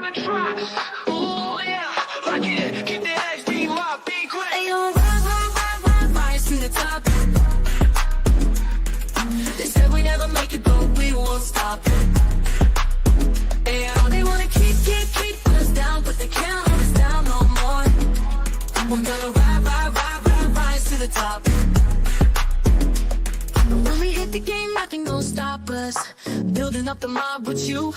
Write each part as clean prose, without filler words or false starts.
gonna try. Oh yeah, like it. Keep the edge, be wild, be great. Hey, yo, rise to the top. They said we never make it, but we won't stop. Hey, they wanna keep us down, but they can't hold us down no more. We're gonna rise to the top. When we hit the game, nothing gonna stop us. Building up the mob with you.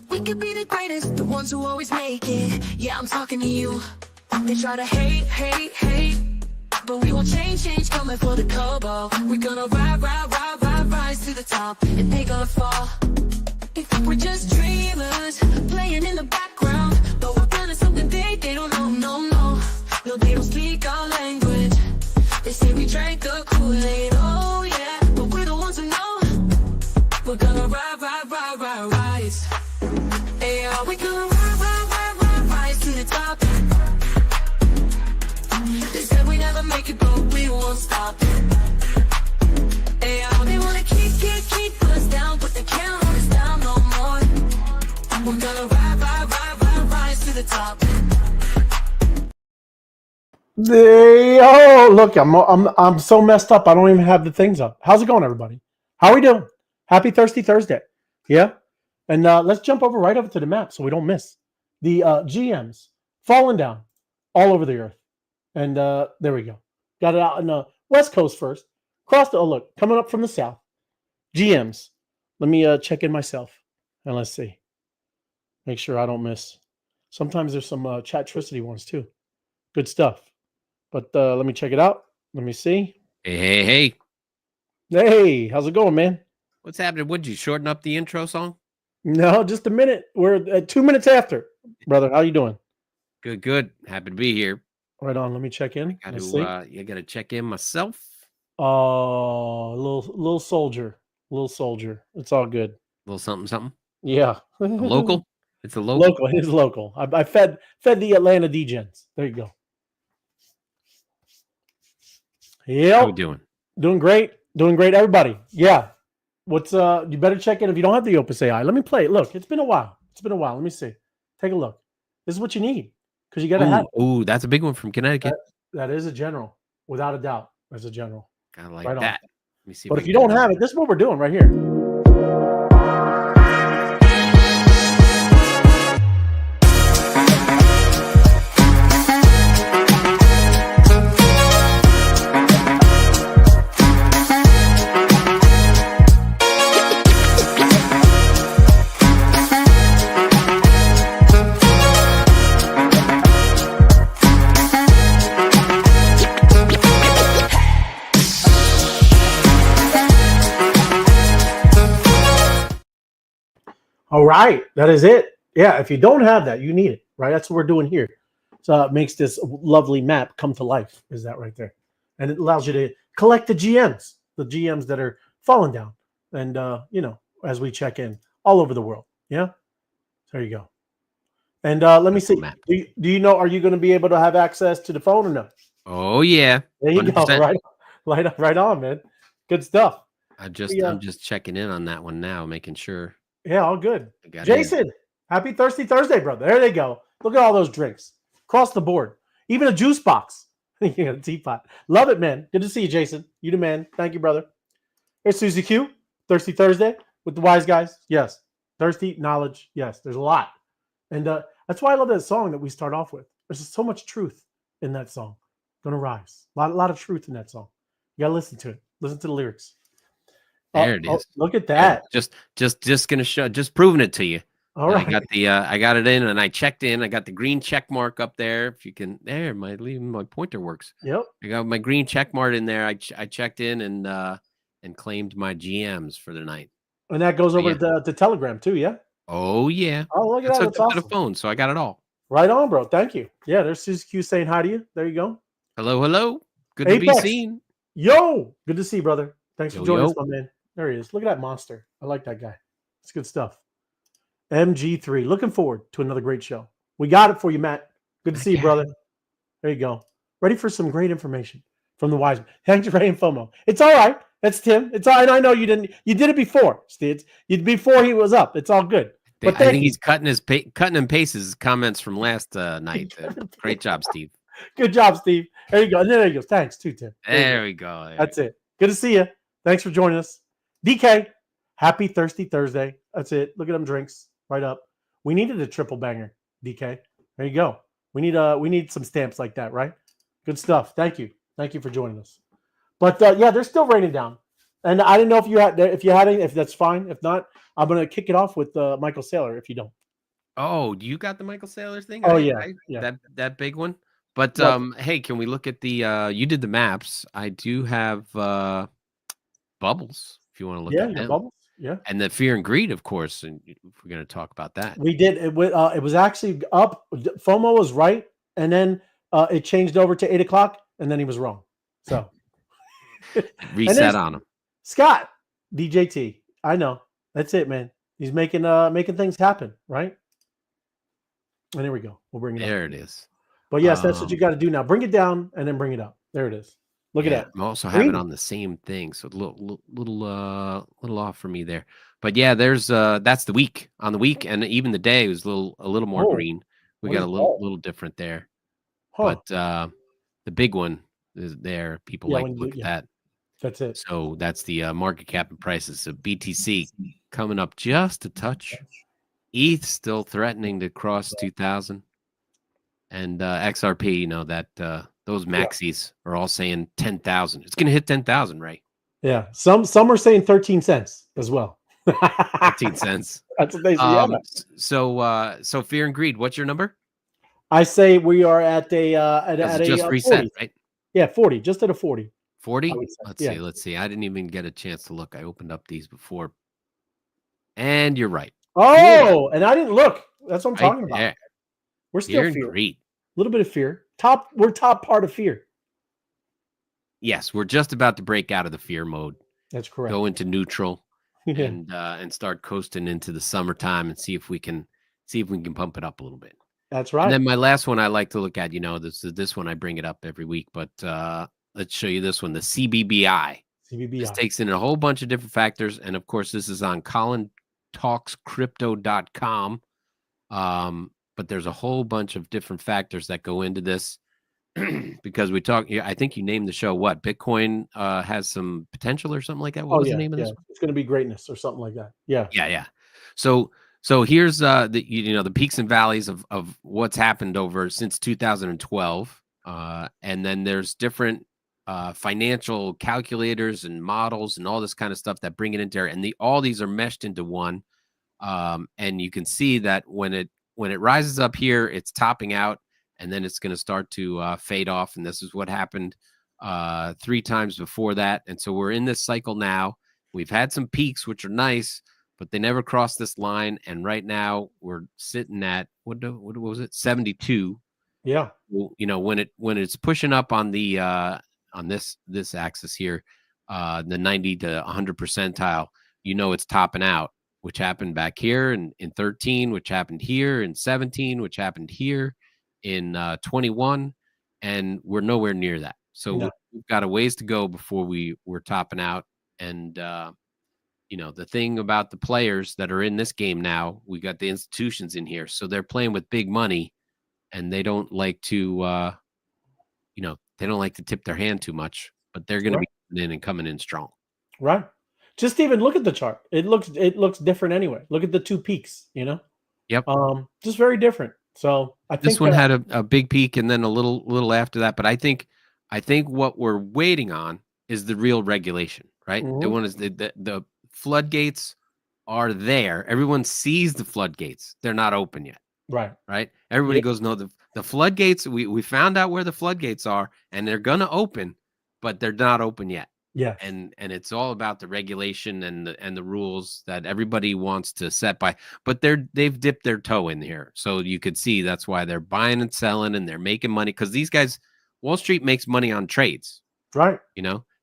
We could be the greatest, the ones who always make it. Yeah, I'm talking to you. They try to hate, but we won't change, coming for the kobo. We're gonna rise to the top, and they gonna fall. They think we're just dreamers, playing in the background, but we're building something big, they don't know, no. No, they don't speak our language. They say we drank the Kool-Aid, oh yeah, but we're the ones who know. We're gonna rise. Hey, we gonna rise to the top. They said we never make it, but we won't stop. Hey, they wanna keep us down, but they can't hold us down no more. We're gonna rise to the top. Oh, look, I'm so messed up. I don't even have the things up. How's it going, everybody? How are we doing? Happy Thirsty Thursday. Yeah. And let's jump right over to the map so we don't miss the GMs falling down all over the earth. And there we go. Got it out on the West Coast first. Look, coming up from the South. GMs. Let me check in myself. And let's see. Make sure I don't miss. Sometimes there's some chatricity ones too. Good stuff. But let me check it out. Let me see. Hey. Hey, how's it going, man? What's happening? Would you shorten up the intro song? No, just a minute. We're at 2 minutes after. Brother, how you doing? Good. Happy to be here. Right on. Let me check in. I got to check in myself. Oh, little soldier. Little soldier. It's all good. Little something. Yeah. Local? It's a local. Local. It is local. I fed the Atlanta D-Gens. There you go. Yeah. How we doing? Doing great. Everybody. Yeah. What's you better check in if you don't have the Opus AI. Let me play it. Look, it's been a while. Let me see. Take a look. This is what you need because you got to have. Ooh, that's a big one from Connecticut. That is a general, without a doubt. That's a general. I like right that. On. Let me see. But if you don't have it, this is what we're doing right here. All right, that is it. Yeah, if you don't have that, you need it, right? That's what we're doing here. So it makes this lovely map come to life, is that right there. And it allows you to collect the GMs that are falling down. And, as we check in all over the world. Yeah, there you go. And let me see. Do you know, are you going to be able to have access to the phone or no? Oh, yeah. There you 100%. Go. Right on, man. Good stuff. I'm just checking in on that one now, making sure. Yeah, all good. Jason, happy Thirsty Thursday, brother. There they go. Look at all those drinks across the board. Even a juice box. A teapot. Love it, man. Good to see you, Jason. You the man. Thank you, brother. Here's Susie Q. Thirsty Thursday with the wise guys. Yes. Thirsty knowledge. Yes. There's a lot. And that's why I love that song that we start off with. There's just so much truth in that song. Gonna rise. A lot of truth in that song. You gotta listen to it. Listen to the lyrics. There it is. Look at that. Just gonna show, just proving it to you. All right. I got it in and I checked in. I got the green check mark up there. If you can, there, my pointer works. Yep. I got my green check mark in there. I checked in and claimed my GMs for the night. And that goes over to Telegram too, yeah? Oh yeah. Oh, look at that. That's awesome. To the phone, so I got it all. Right on, bro. Thank you. Yeah, there's Susie Q saying hi to you. There you go. Hello. Good to be seen. Yo, good to see you, brother. Thanks for joining us, my man. There he is. Look at that monster. I like that guy. It's good stuff. MG3. Looking forward to another great show. We got it for you, Matt. Good to see you, brother. There you go. Ready for some great information from the wise man. Thanks for rating FOMO. It's all right. That's Tim. It's all right. I know you did it before, Steve. Before he was up. It's all good. But I thank think you. he's cutting and pastes his comments from last night. Great job, Steve. Good job, Steve. There you go. And there you go. Thanks too, Tim. There we go. That's it. Good to see you. Thanks for joining us. DK, happy Thirsty Thursday. That's it. Look at them drinks right up. We needed a triple banger, DK. There you go. We need some stamps like that, right? Good stuff. Thank you. Thank you for joining us. But yeah, they're still raining down. And I didn't know if you had any, if that's fine. If not, I'm gonna kick it off with Michael Saylor if you don't. Oh, you got the Michael Saylor thing? Oh yeah. Yeah. That big one. But What? hey, can we look at the you did the maps? I do have bubbles if you want to look Yeah, at your them. bubbles. Yeah. And the fear and greed, of course, and if we're going to talk about that. We did. It was actually up. FOMO was right, and then it changed over to 8 o'clock, and then he was wrong. So Reset on him. Scott, DJT. I know. That's it, man. He's making things happen, right? And there we go. We'll bring it up. There it is. But yes, that's what you got to do now. Bring it down and then bring it up. There it is. Look at that. I'm also have it on the same thing, so a little off for me there. But yeah, there's that's the week. On the week and even the day was a little more green. We got a little different there. Huh. But the big one is there. People like to look at that. That's it. So that's the market cap and prices of BTC coming up just a touch. ETH still threatening to cross 2,000, and XRP. You know that those maxis are all saying 10,000. It's going to hit 10,000, right? Yeah. Some are saying 13 cents as well. 13 cents. That's what they say. So fear and greed. What's your number? I say we are at a just reset, 40. right? Yeah, 40. Just at a 40. 40. Yeah. Let's see. I didn't even get a chance to look. I opened up these before, and you're right. Oh, and I didn't look. That's what I'm talking about. There. We're still fear. Greed. A little bit of fear. We're top part of fear. Yes, we're just about to break out of the fear mode. That's correct. Go into neutral and start coasting into the summertime and see if we can pump it up a little bit. That's right. And then my last one I like to look at, this one I bring it up every week, but let's show you this one, the CBBI. This takes in a whole bunch of different factors, and of course this is on colintalkscrypto.com. But there's a whole bunch of different factors that go into this because we talk. I think you named the show what? Bitcoin has some potential or something like that. What was the name of this? It's going to be greatness or something like that. Yeah. So here's the peaks and valleys of what's happened over since 2012, and then there's different financial calculators and models and all this kind of stuff that bring it into there, and all these are meshed into one. And you can see that when it rises up here, it's topping out, and then it's going to start to fade off. And this is what happened 3 times before that. And so we're in this cycle now. We've had some peaks, which are nice, but they never crossed this line. And right now we're sitting at what was it? 72. Yeah. Well, when it's pushing up on the on this axis here, the 90 to 100 percentile, it's topping out, which happened back here in 13, which happened here in 17, which happened here in 21, and we're nowhere near that. So we've got a ways to go before we're topping out. And the thing about the players that are in this game now, we got the institutions in here, so they're playing with big money, and they don't like to they don't like to tip their hand too much, but they're going to be coming in strong. Right. Just even look at the chart. It looks different anyway. Look at the 2 peaks, Yep. Just very different. So I think this one had a big peak and then a little after that. But I think what we're waiting on is the real regulation, right? Mm-hmm. The one is the floodgates are there. Everyone sees the floodgates. They're not open yet. Right. Everybody goes, no, the floodgates, we found out where the floodgates are, and they're gonna open, but they're not open yet. Yeah. And it's all about the regulation and the rules that everybody wants to set by, but they've dipped their toe in here. So you could see that's why they're buying and selling, and they're making money, because these guys, Wall Street makes money on trades. Right.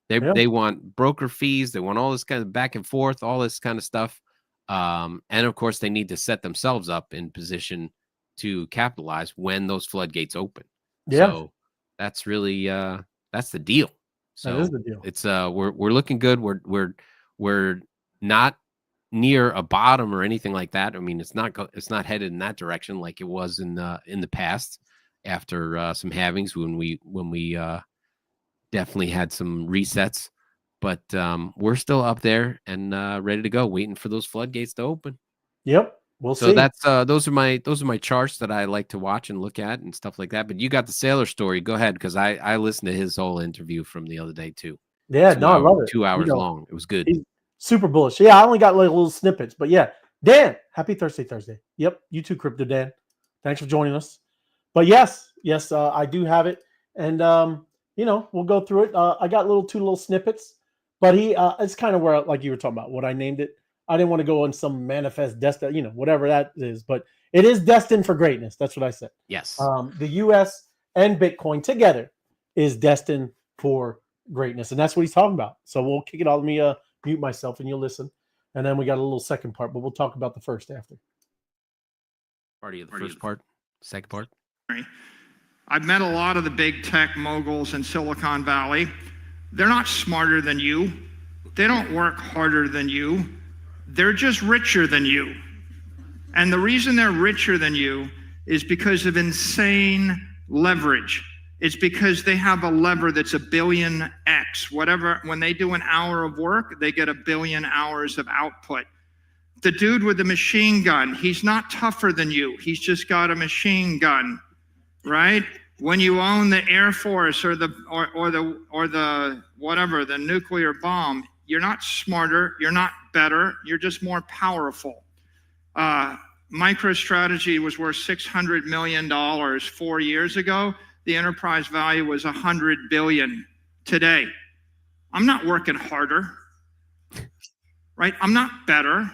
They want broker fees, they want all this kind of back and forth, all this kind of stuff. And of course they need to set themselves up in position to capitalize when those floodgates open. Yeah. So that's really that's the deal. So that is the deal. It's we're looking good. We're not near a bottom or anything like that. I mean, it's not headed in that direction like it was in the past after some halvings when we definitely had some resets. But we're still up there and ready to go, waiting for those floodgates to open. Yep. We'll So see. that's those are my charts that I like to watch and look at and stuff like that. But you got the Saylor story. Go ahead, because I listened to his whole interview from the other day too. Yeah, no, I love it. 2 hours long. It was good. He's super bullish. Yeah, I only got like little snippets, but yeah. Dan, happy Thursday. Yep, you too, Crypto Dan. Thanks for joining us. But yes, I do have it, and we'll go through it. I got two little snippets, but it's kind of where, like you were talking about, what I named it. I didn't want to go on some manifest destined, whatever that is, but it is destined for greatness. That's what I said. Yes. The U.S. and Bitcoin together is destined for greatness, and that's what he's talking about. So we'll kick it off. Let me mute myself, and you'll listen, and then we got a little second part, but we'll talk about the first after. Party of the first part, second part. I've met a lot of the big tech moguls in Silicon Valley. They're not smarter than you. They don't work harder than you. They're just richer than you. And the reason they're richer than you is because of insane leverage. It's because they have a lever that's 1 billion X. Whatever, when they do an hour of work, they get 1 billion hours of output. The dude with the machine gun, he's not tougher than you. He's just got a machine gun, right? When you own the Air Force or the whatever, the nuclear bomb, you're not smarter, you're not better, you're just more powerful. MicroStrategy was worth $600 million 4 years ago. The enterprise value was $100 billion today. I'm not working harder, right? I'm not better.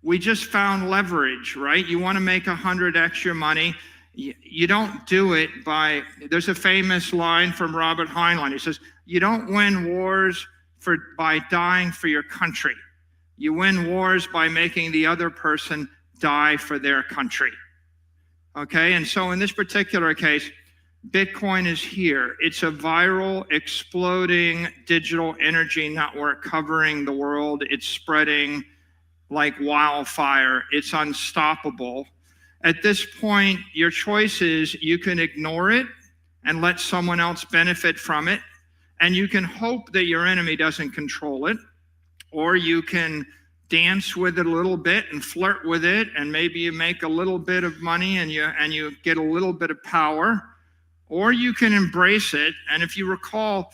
We just found leverage, right? You want to make 100x your money. You don't do it by, there's a famous line from Robert Heinlein. He says, you don't win wars by dying for your country. You win wars by making the other person die for their country. Okay, and so in this particular case, Bitcoin is here. It's a viral, exploding digital energy network covering the world. It's spreading like wildfire. It's unstoppable. At this point, your choice is you can ignore it and let someone else benefit from it, and you can hope that your enemy doesn't control it, or you can dance with it a little bit and flirt with it, and maybe you make a little bit of money and you get a little bit of power, or you can embrace it. And if you recall,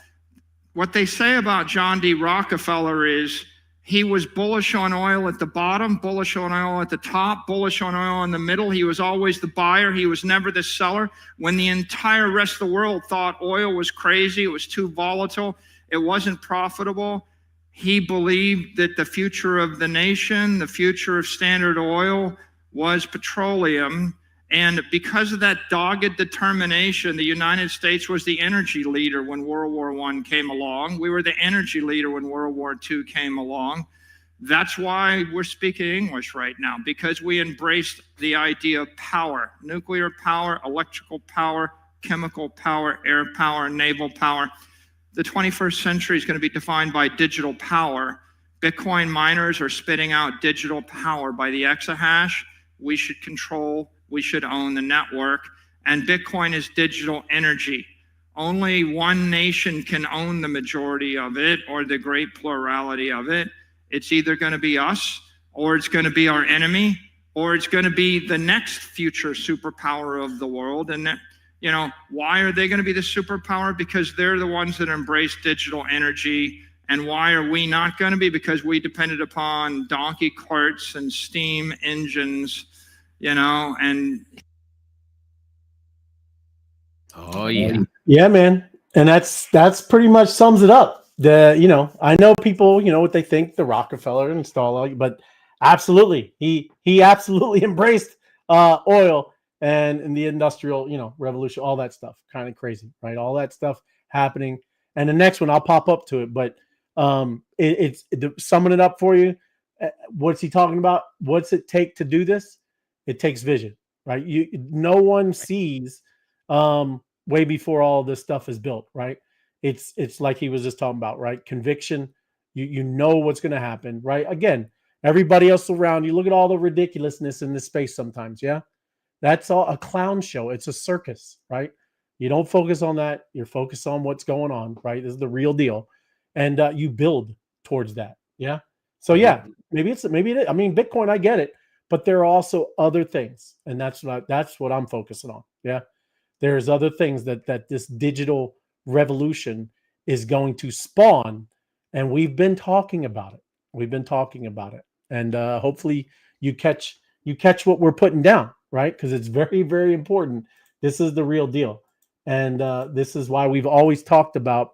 what they say about John D. Rockefeller is he was bullish on oil at the bottom, bullish on oil at the top, bullish on oil in the middle. He was always the buyer. He was never the seller. When the entire rest of the world thought oil was crazy, it was too volatile, it wasn't profitable, he believed that the future of the nation, the future of Standard Oil was petroleum. And because of that dogged determination, the United States was the energy leader when World War I came along. We were the energy leader when World War II came along. That's why we're speaking English right now, because we embraced the idea of power: nuclear power, electrical power, chemical power, air power, naval power. The 21st century is going to be defined by digital power. Bitcoin miners are spitting out digital power by the exahash. We should control, we should own the network. And Bitcoin is digital energy. Only one nation can own the majority of it, or the great plurality of it. It's either going to be us, or it's going to be our enemy, or it's going to be the next future superpower of the world. And that, why are they going to be the superpower? Because they're the ones that embrace digital energy. And why are we not going to be? Because we depended upon donkey carts and steam engines, and oh yeah, yeah, man, and that's pretty much sums it up. I know people, what they think, the Rockefeller installed, but absolutely, he absolutely embraced oil and the industrial, revolution, all that stuff. Kind of crazy, right? All that stuff happening. And the next one, I'll pop up to it, but it's summing it up for you. What's he talking about? What's it take to do this? It takes vision, right? No one sees way before all this stuff is built, right? It's like he was just talking about, right? Conviction. You know what's going to happen, right? Again, Everybody else around you. Look at all the ridiculousness in this space sometimes. Yeah. That's all a clown show. It's a circus, right? You don't focus on that. You're focused on what's going on, right? This is the real deal. And you build towards that. Yeah. So yeah, maybe it is. I mean, Bitcoin, I get it, but there are also other things. And that's what I'm focusing on. Yeah. There's other things that this digital revolution is going to spawn. And we've been talking about it. And hopefully you catch what we're putting down, right? Because it's very, very important. This is the real deal. And this is why we've always talked about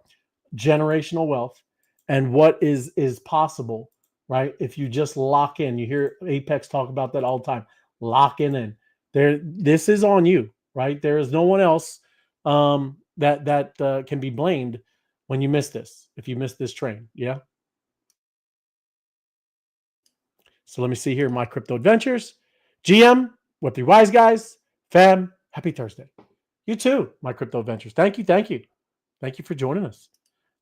generational wealth and what is possible, right? If you just lock in. You hear Apex talk about that all the time. Locking in. This is on you, right? There is no one else that can be blamed when you miss this, if you miss this train. Yeah. So let me see here. My crypto adventures. GM, Web3 Wise Guys, fam, happy Thursday. You too, my crypto adventures. Thank you. Thank you for joining us.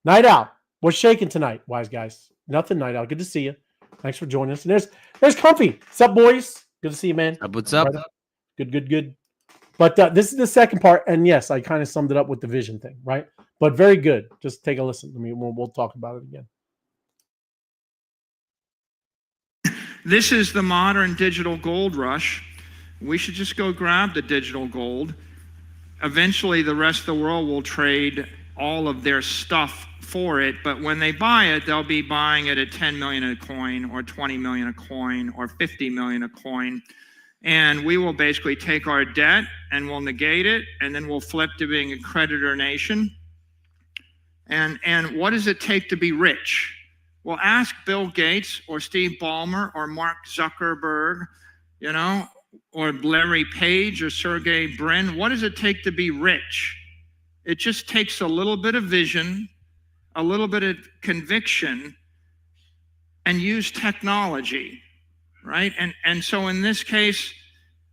Night out. What's shaking tonight, Wise Guys? Nothing, Night out. Good to see you. Thanks for joining us. And there's Comfy. What's up, boys? Good to see you, man. What's up? Good. But this is the second part. And yes, I kind of summed it up with the vision thing, right? But very good. Just take a listen. I mean, we'll talk about it again. This is the modern digital gold rush. We should just go grab the digital gold. Eventually, the rest of the world will trade all of their stuff for it, but when they buy it, they'll be buying it at 10 million a coin or 20 million a coin or 50 million a coin. And we will basically take our debt and we'll negate it, and then we'll flip to being a creditor nation. And what does it take to be rich? Well, ask Bill Gates or Steve Ballmer or Mark Zuckerberg, or Larry Page or Sergey Brin. What does it take to be rich? It just takes a little bit of vision, a little bit of conviction, and use technology, right? And so in this case,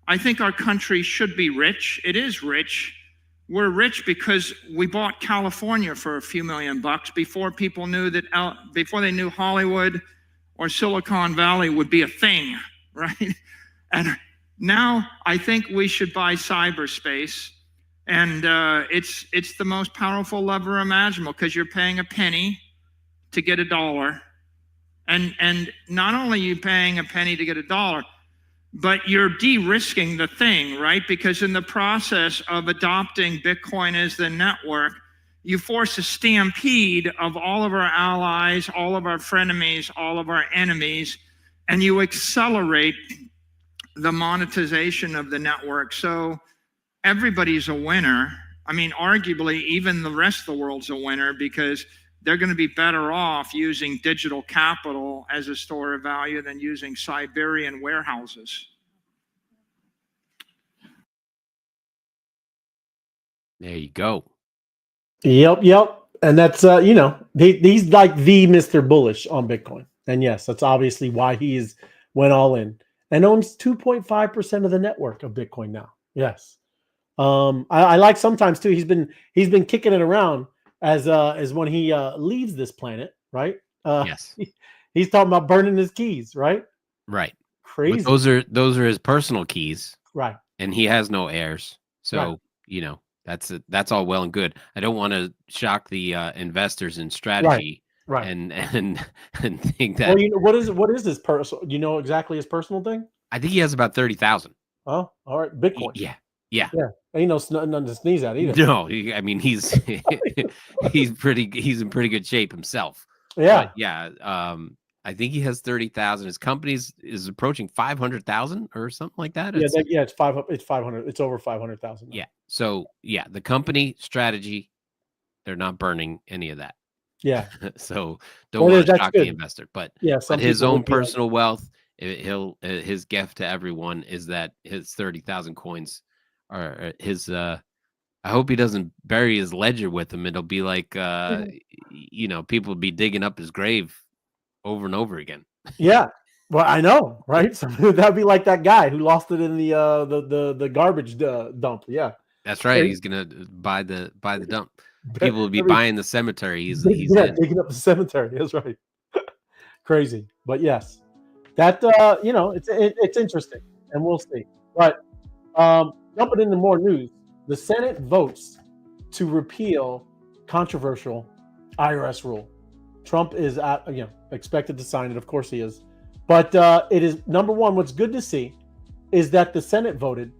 I think our country should be rich. It is rich. We're rich because we bought California for a few $1 million before people knew before they knew Hollywood or Silicon Valley would be a thing, right? And now I think we should buy cyberspace, and it's the most powerful lever imaginable because you're paying a penny to get $1, and not only are you paying a penny to get $1, but you're de-risking the thing, right? Because in the process of adopting Bitcoin as the network, you force a stampede of all of our allies, all of our frenemies, all of our enemies, and you accelerate the monetization of the network. So everybody's a winner. I mean, arguably, even the rest of the world's a winner because they're going to be better off using digital capital as a store of value than using Siberian warehouses. There you go. Yep. And that's, he's like the Mr. Bullish on Bitcoin. And yes, that's obviously why he went all in and owns 2.5% of the network of Bitcoin now. Yes. I like sometimes too, he's been kicking it around as when he leaves this planet, right? Yes. He's talking about burning his keys, right? Right. Crazy. But those are his personal keys. Right. And he has no heirs. So, that's all well and good. I don't want to shock the investors in strategy. Right. And think that. Well, what is his personal? Do you know exactly his personal thing? I think he has about 30,000. Oh, all right. Bitcoin. Yeah. Ain't nothing to sneeze at either. No, he's he's in pretty good shape himself. Yeah. But I think he has 30,000. His company is approaching 500,000 or something like that. It's 500. It's over 500,000. Yeah. So the company strategy, they're not burning any of that. Yeah. So don't want to shock the investor, but his own personal wealth, his gift to everyone is that his 30,000 coins are his. I hope he doesn't bury his ledger with him. It'll be like, people will be digging up his grave over and over again. Yeah. Well, I know, right? So that'd be like that guy who lost it in the garbage dump. Yeah. That's right. He's gonna buy the dump. People will be buying the cemetery. He's digging up the cemetery. That's right. Crazy, but yes. that it's interesting, and we'll see. But jumping into more news, the Senate votes to repeal controversial IRS rule. Trump is expected to sign it. Of course he is. But it is, number one, what's good to see is that the Senate voted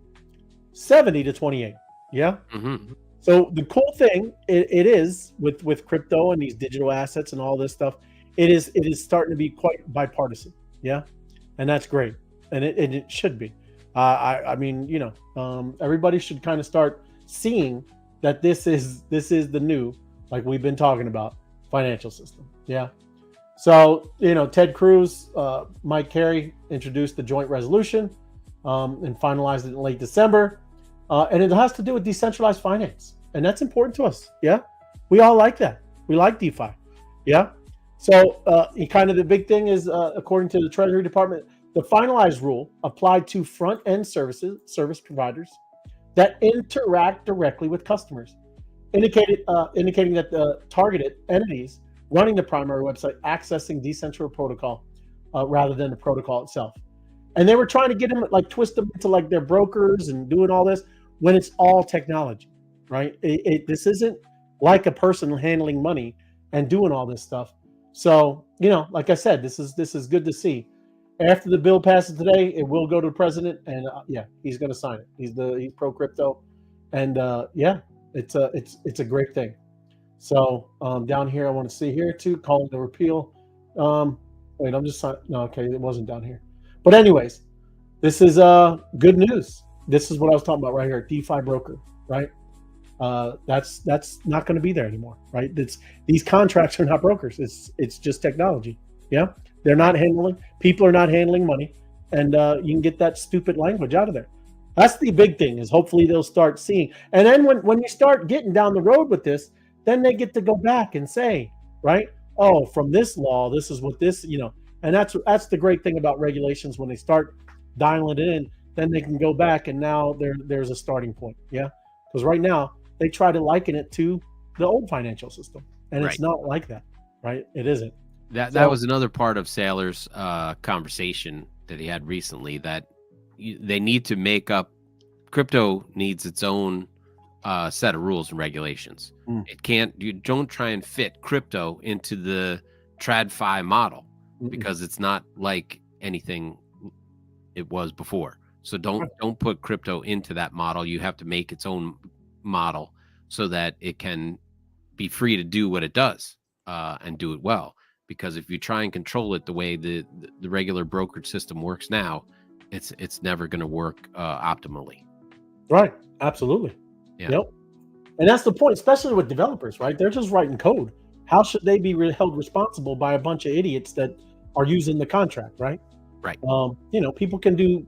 70-28. Yeah. Mm-hmm. So the cool thing it is with crypto and these digital assets and all this stuff, it is starting to be quite bipartisan. Yeah. And that's great. And it should be. I mean, everybody should kind of start seeing that this is the new, like we've been talking about, financial system. Yeah. So, Ted Cruz, Mike Carey introduced the joint resolution and finalized it in late December. And it has to do with decentralized finance. And that's important to us. Yeah. We all like that. We like DeFi. Yeah. So the big thing is, according to the Treasury Department, the finalized rule applied to front-end service providers that interact directly with customers, indicating that the targeted entities running the primary website accessing decentralized protocol rather than the protocol itself. And they were trying to get them, twist them into their brokers and doing all this when it's all technology, right? This isn't like a person handling money and doing all this stuff. So, like I said, this is good to see. After the bill passes today, it will go to the president, and he's going to sign it. He's pro crypto, and it's a great thing. So down here, I want to see here too, calling the repeal. Wait, I'm just no, okay, it wasn't down here. But anyways, this is good news. This is what I was talking about right here, DeFi broker, right? That's not going to be there anymore, right? These contracts are not brokers. It's just technology. Yeah, they're not handling. People are not handling money, and you can get that stupid language out of there. That's the big thing. Is hopefully they'll start seeing, and then when you start getting down the road with this, then they get to go back and say, right? Oh, from this law, this is what this, and that's the great thing about regulations. When they start dialing it in, then they can go back, and now there's a starting point. Yeah, because right now they try to liken it to the old financial system, and It's not like that, right? It isn't. That was another part of Saylor's conversation that he had recently, that they need to make up, crypto needs its own set of rules and regulations. It can't, you don't try and fit crypto into the TradFi model because it's not like anything it was before. So don't put crypto into that model. You have to make its own model so that it can be free to do what it does and do it well. Because if you try and control it the way the regular brokerage system works now, it's never going to work optimally. Right. Absolutely. Yeah. Yep. And that's the point, especially with developers, right? They're just writing code. How should they be held responsible by a bunch of idiots that are using the contract, right? Right. People can do,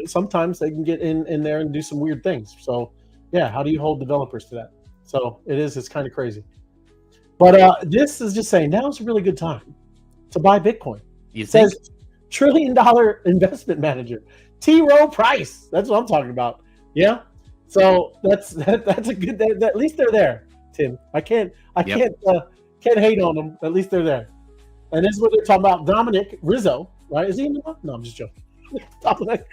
sometimes they can get in there and do some weird things. So, yeah, how do you hold developers to that? So it's kind of crazy. But this is just saying now is a really good time to buy Bitcoin. You think? Says $1 trillion investment manager, T. Rowe Price. That's what I'm talking about. Yeah. So that's a good. At least they're there, Tim. I can't hate on them. At least they're there. And this is what they're talking about. Dominic Rizzo, right? Is he in the one? No, I'm just joking. Dominic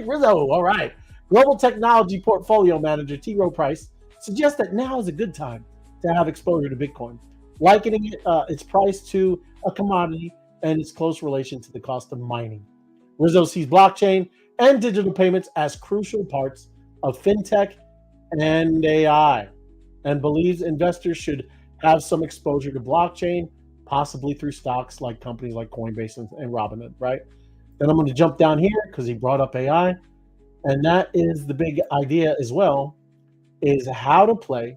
Rizzo. All right. Global technology portfolio manager T. Rowe Price suggests that now is a good time to have exposure to Bitcoin, likening its price to a commodity and its close relation to the cost of mining. Rizzo sees blockchain and digital payments as crucial parts of fintech and AI, and believes investors should have some exposure to blockchain, possibly through stocks like companies like Coinbase and Robinhood, right? Then I'm going to jump down here because he brought up AI, and that is the big idea as well, is how to play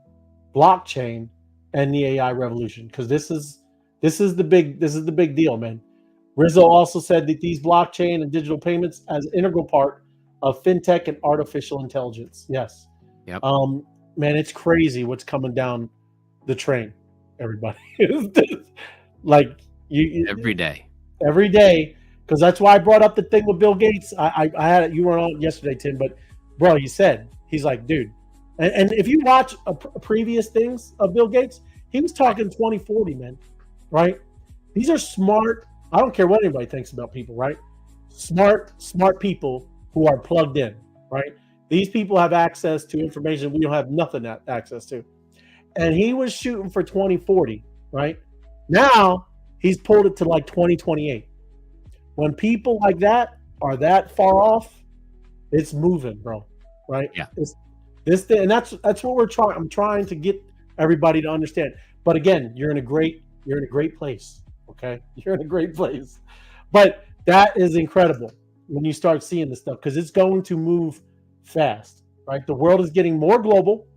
blockchain and the AI revolution, because this is the big deal, man. Rizzo also said that these blockchain and digital payments as an integral part of fintech and artificial intelligence. Yes. Yep. Man, it's crazy what's coming down the train, everybody. Like every day. Because that's why I brought up the thing with Bill Gates. I had it, you weren't on yesterday, Tim, but bro, he's like, dude, and if you watch previous things of Bill Gates, he was talking 2040, man, right? These are smart I don't care what anybody thinks about people, right? Smart people who are plugged in, right? These people have access to information we don't have nothing access to. And he was shooting for 2040, right? Now he's pulled it to like 2028. When people like that are that far off, it's moving, bro. Right? Yeah. And that's what we're trying. I'm trying to get everybody to understand. But again, you're in a great place. Okay, you're in a great place. But that is incredible when you start seeing this stuff, because it's going to move fast. Right? The world is getting more global.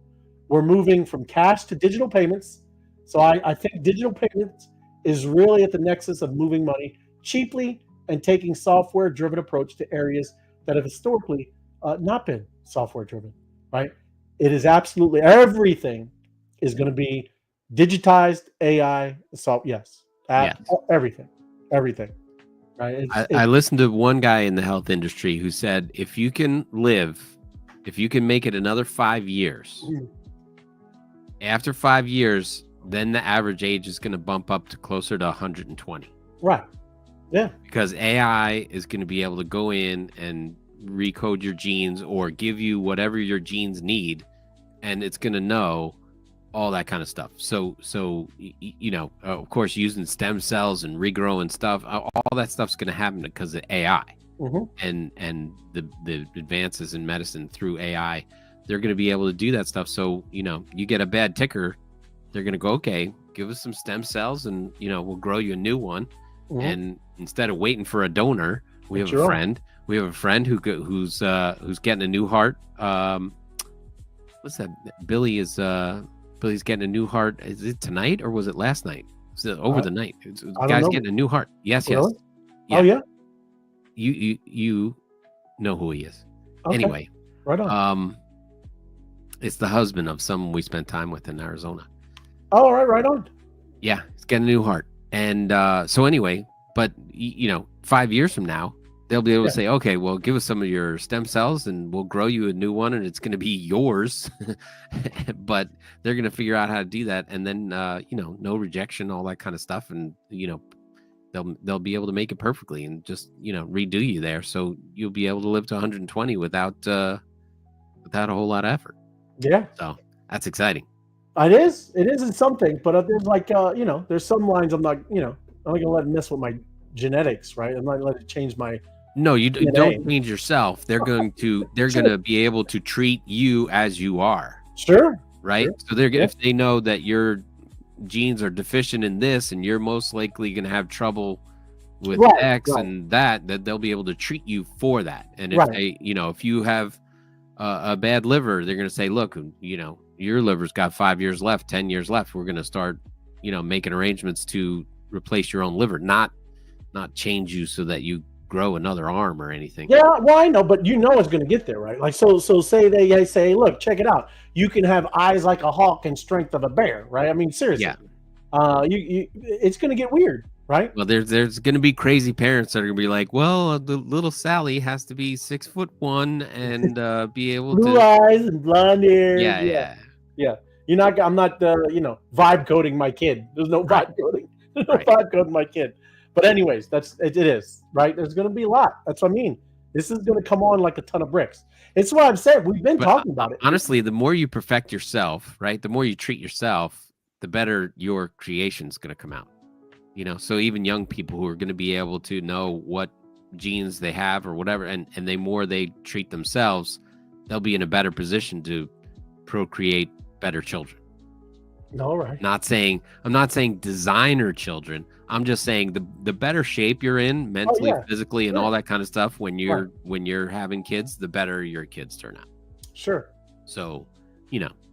We're moving from cash to digital payments. So I think digital payments is really at the nexus of moving money cheaply and taking software-driven approach to areas that have historically not been software-driven, right? It is absolutely everything is going to be digitized, AI, yes. Everything, right? I listened to one guy in the health industry who said, if you can make it another 5 years, after 5 years, then the average age is going to bump up to closer to 120. Right. Yeah. Because AI is going to be able to go in and recode your genes or give you whatever your genes need, and it's going to know all that kind of stuff. So of course, using stem cells and regrowing stuff, all that stuff's going to happen because of AI. And the advances in medicine through AI, they're going to be able to do that stuff. So, you get a bad ticker, they're going to go, okay, give us some stem cells and, we'll grow you a new one. And instead of waiting for a donor, we have a friend who's getting a new heart. What's that? Billy's getting a new heart. Is it tonight or was it last night? Was it over the night? The guy's getting a new heart. Yes. Really? Yeah. Oh yeah. You know who he is. Okay. Anyway, right on. It's the husband of someone we spent time with in Arizona. Oh, all right, right on. Yeah, he's getting a new heart. And so anyway, but 5 years from now, they'll be able to say, okay, well, give us some of your stem cells and we'll grow you a new one and it's going to be yours. But they're going to figure out how to do that. And then, no rejection, all that kind of stuff. And, they'll be able to make it perfectly and just, redo you there. So you'll be able to live to 120 without a whole lot of effort. Yeah. So that's exciting. It is in something, but there's like, there's some lines I'm not going to let it mess with my genetics, right? I'm not going to let it change my. No, you don't change yourself. They're going to be able to treat you as you are. Sure. Right. Sure. So if they know that your genes are deficient in this, and you're most likely going to have trouble with X and that they'll be able to treat you for that. And if they, if you have a bad liver, they're going to say, look, your liver's got 5 years left, 10 years left. We're going to start, making arrangements to replace your own liver, not change you so that you grow another arm or anything. Yeah, well, I know, but it's going to get there, right? Like, so say they say, look, check it out. You can have eyes like a hawk and strength of a bear, right? I mean, seriously. Yeah. It's going to get weird, right? Well, there's going to be crazy parents that are going to be like, well, the little Sally has to be 6'1" and be able to blue eyes and blonde hair. Yeah. I'm not vibe coding my kid. There's no vibe coding. There's no vibe coding my kid. But anyways, it is, right? There's going to be a lot. That's what I mean. This is going to come on like a ton of bricks. It's what I've said. We've been talking about it. Honestly, the more you perfect yourself, right? The more you treat yourself, the better your creation's going to come out. So even young people who are going to be able to know what genes they have or whatever, and the more they treat themselves, they'll be in a better position to procreate better children. All right. I'm not saying designer children. I'm just saying the better shape you're in mentally, physically, and all that kind of stuff when you're having kids, the better your kids turn out. Sure. So,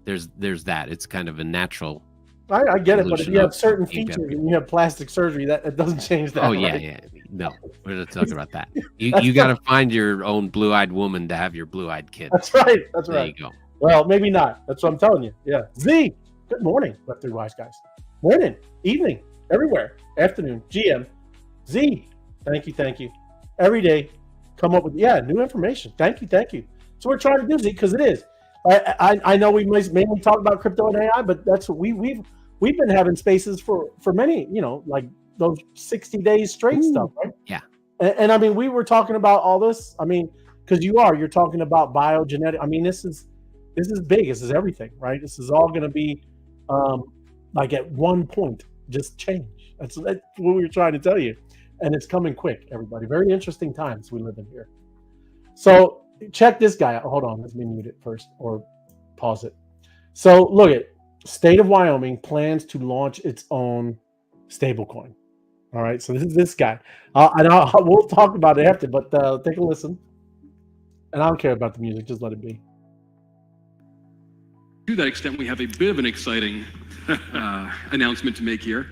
there's that. It's kind of a natural. I get it, but if you have certain features and you have plastic surgery, that doesn't change that. Oh yeah. No, we're not talking about that. You got to find your own blue-eyed woman to have your blue-eyed kid. That's right. There you go. Well, maybe not. That's what I'm telling you. Yeah. Z. Good morning, Web3 Wise guys. Morning, evening, everywhere. Afternoon, GM. Z. Thank you. Every day, come up with new information. Thank you. So we're trying to do Z because it is. I know we mainly talk about crypto and AI, but that's what we've been having spaces for many, like those 60 days straight stuff, right? Yeah. And I mean, we were talking about all this. I mean, because you're talking about biogenetic. I mean, this is big. This is everything, right? This is all going to be like at one point just change. That's what we were trying to tell you, and it's coming quick, everybody. Very interesting times we live in here. So check this guy out. Hold on, let me mute it first or pause it. So look at state of Wyoming plans to launch its own stablecoin. All right, so this is this guy. We'll talk about it after, but take a listen. And I don't care about the music, just let it be. To that extent, we have a bit of an exciting announcement to make here.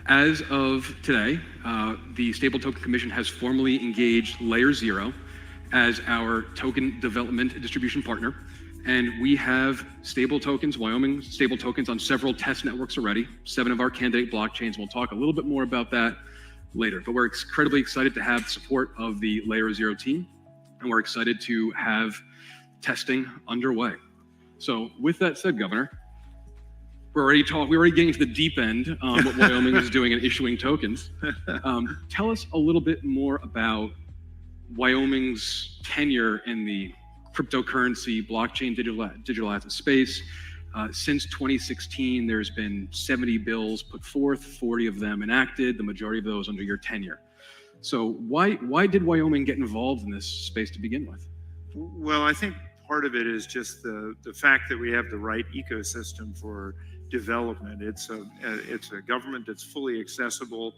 As of today, the Stable Token Commission has formally engaged Layer 0 as our token development and distribution partner. And we have stable tokens, Wyoming stable tokens on several test networks already, 7 of our candidate blockchains. We'll talk a little bit more about that later, but we're incredibly excited to have the support of the Layer 0 team, and we're excited to have testing underway. So with that said, Governor, we're already getting to the deep end on what Wyoming is doing in issuing tokens. Tell us a little bit more about Wyoming's tenure in the cryptocurrency, blockchain, digital asset space. Since 2016, there's been 70 bills put forth, 40 of them enacted, the majority of those under your tenure. So why did Wyoming get involved in this space to begin with? Well, I think part of it is just the fact that we have the right ecosystem for development. It's a government that's fully accessible.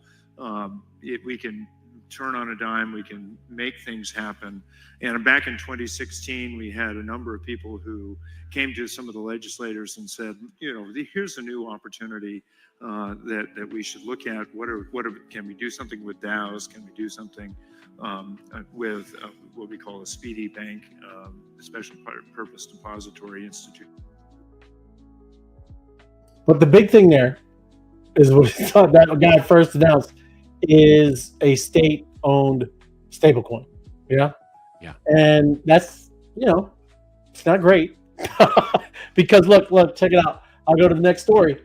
We can turn on a dime, we can make things happen. And back in 2016, we had a number of people who came to some of the legislators and said, here's a new opportunity that we should look at. Can we do something with DAOs? Can we do something with what we call a speedy bank, special purpose depository institute? But the big thing there is what that guy first announced is a state-owned stablecoin. Yeah. Yeah. And that's, it's not great because look, check it out. I'll go to the next story.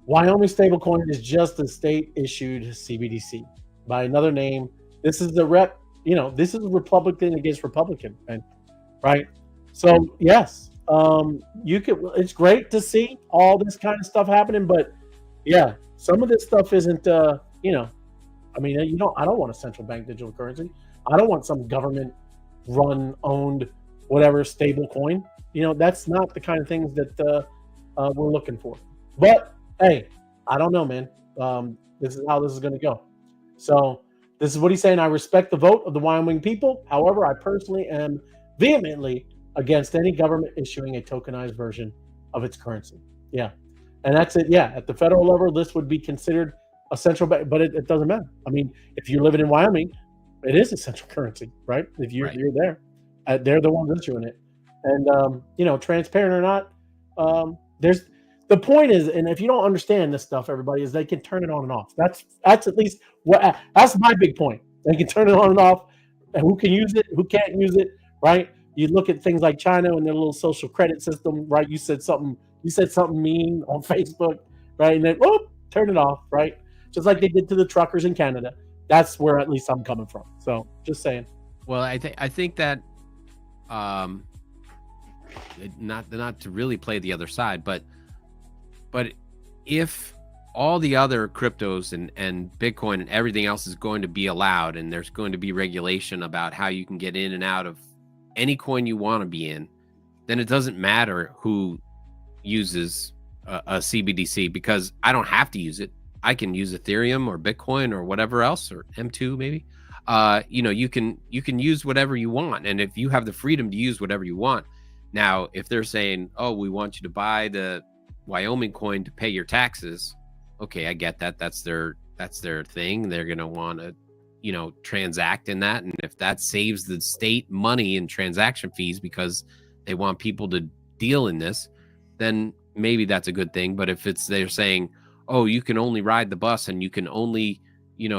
Wyoming stablecoin is just a state-issued CBDC by another name. This is this is Republican against Republican, right? So yes, it's great to see all this kind of stuff happening, but yeah, some of this stuff isn't, I don't want a central bank digital currency. I don't want some government run, owned, whatever stable coin. That's not the kind of things that we're looking for. But hey, I don't know, man. This is how this is going to go. So this is what he's saying. I respect the vote of the Wyoming people. However, I personally am vehemently against any government issuing a tokenized version of its currency. Yeah. And that's it. Yeah. At the federal level, this would be considered a central bank, but it doesn't matter. I mean, if you're living in Wyoming, it is a central currency, right? If you're there, they're the ones issuing it. And, transparent or not, there's the point is, and if you don't understand this stuff, everybody, is they can turn it on and off. That's at least that's my big point. They can turn it on and off, and who can use it, who can't use it, right? You look at things like China and their little social credit system, right? You said something mean on Facebook, right? And then, turn it off, right? Just like they did to the truckers in Canada. That's where at least I'm coming from. So just saying. Well, I think that not to really play the other side, but if all the other cryptos and Bitcoin and everything else is going to be allowed, and there's going to be regulation about how you can get in and out of any coin you want to be in, then it doesn't matter who uses a CBDC, because I don't have to use it. I can use Ethereum or Bitcoin or whatever else, or M2 maybe. You can use whatever you want, and if you have the freedom to use whatever you want. Now, if they're saying, "Oh, we want you to buy the Wyoming coin to pay your taxes," okay, I get that. That's their thing. They're gonna want to, transact in that, and if that saves the state money in transaction fees because they want people to deal in this, then maybe that's a good thing. But if they're saying, "Oh, you can only ride the bus and you can only,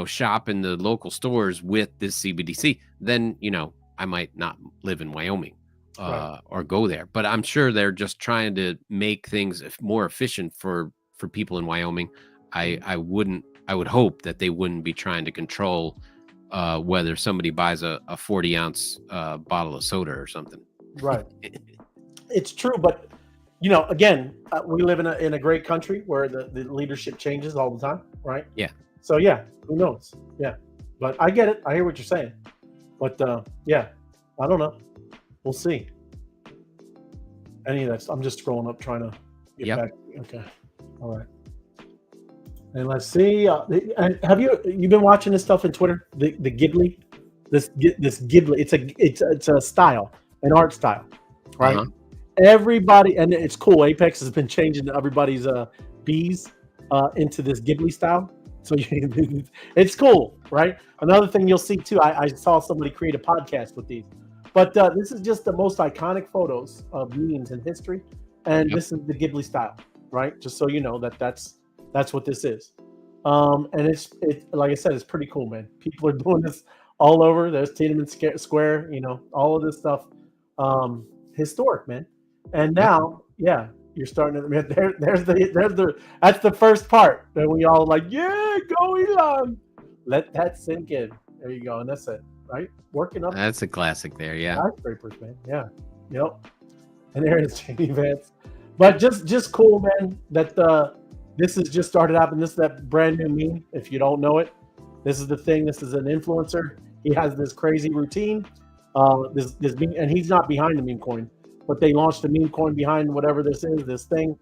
shop in the local stores with this CBDC," then, I might not live in Wyoming or go there. But I'm sure they're just trying to make things more efficient for people in Wyoming. I wouldn't I would hope that they wouldn't be trying to control whether somebody buys a 40-ounce bottle of soda or something. Right. It's true, but again, we live in a great country where the leadership changes all the time, right? Yeah. So yeah, who knows? Yeah, but I get it. I hear what you're saying, but yeah, I don't know. We'll see. Any of that. I'm just scrolling up trying to get back. Okay. All right. And let's see. And have you been watching this stuff in Twitter? The Ghibli, this Ghibli. It's a style, an art style, right? Uh-huh. Everybody, and it's cool. Apex has been changing everybody's bees into this Ghibli style. So it's cool, right? Another thing you'll see too. I saw somebody create a podcast with these, but this is just the most iconic photos of memes in history, and this is the Ghibli style, right? Just so you know that's what this is. And it's like I said, it's pretty cool, man. People are doing this all over. There's Tiananmen Square, all of this stuff. Historic, man. And now, yeah, you're starting to there's the that's the first part. And we all like, yeah, go Elon. Let that sink in. There you go. And that's it, right? Working up. That's a classic there, yeah. Skyscrapers, man. Yeah. Yep. And there is Jamie Vance. But just cool, man, that this has just started up, and this is that brand new meme. If you don't know it, this is the thing. This is an influencer. He has this crazy routine. This meme, and he's not behind the meme coin, but they launched a meme coin behind whatever this is, this thing,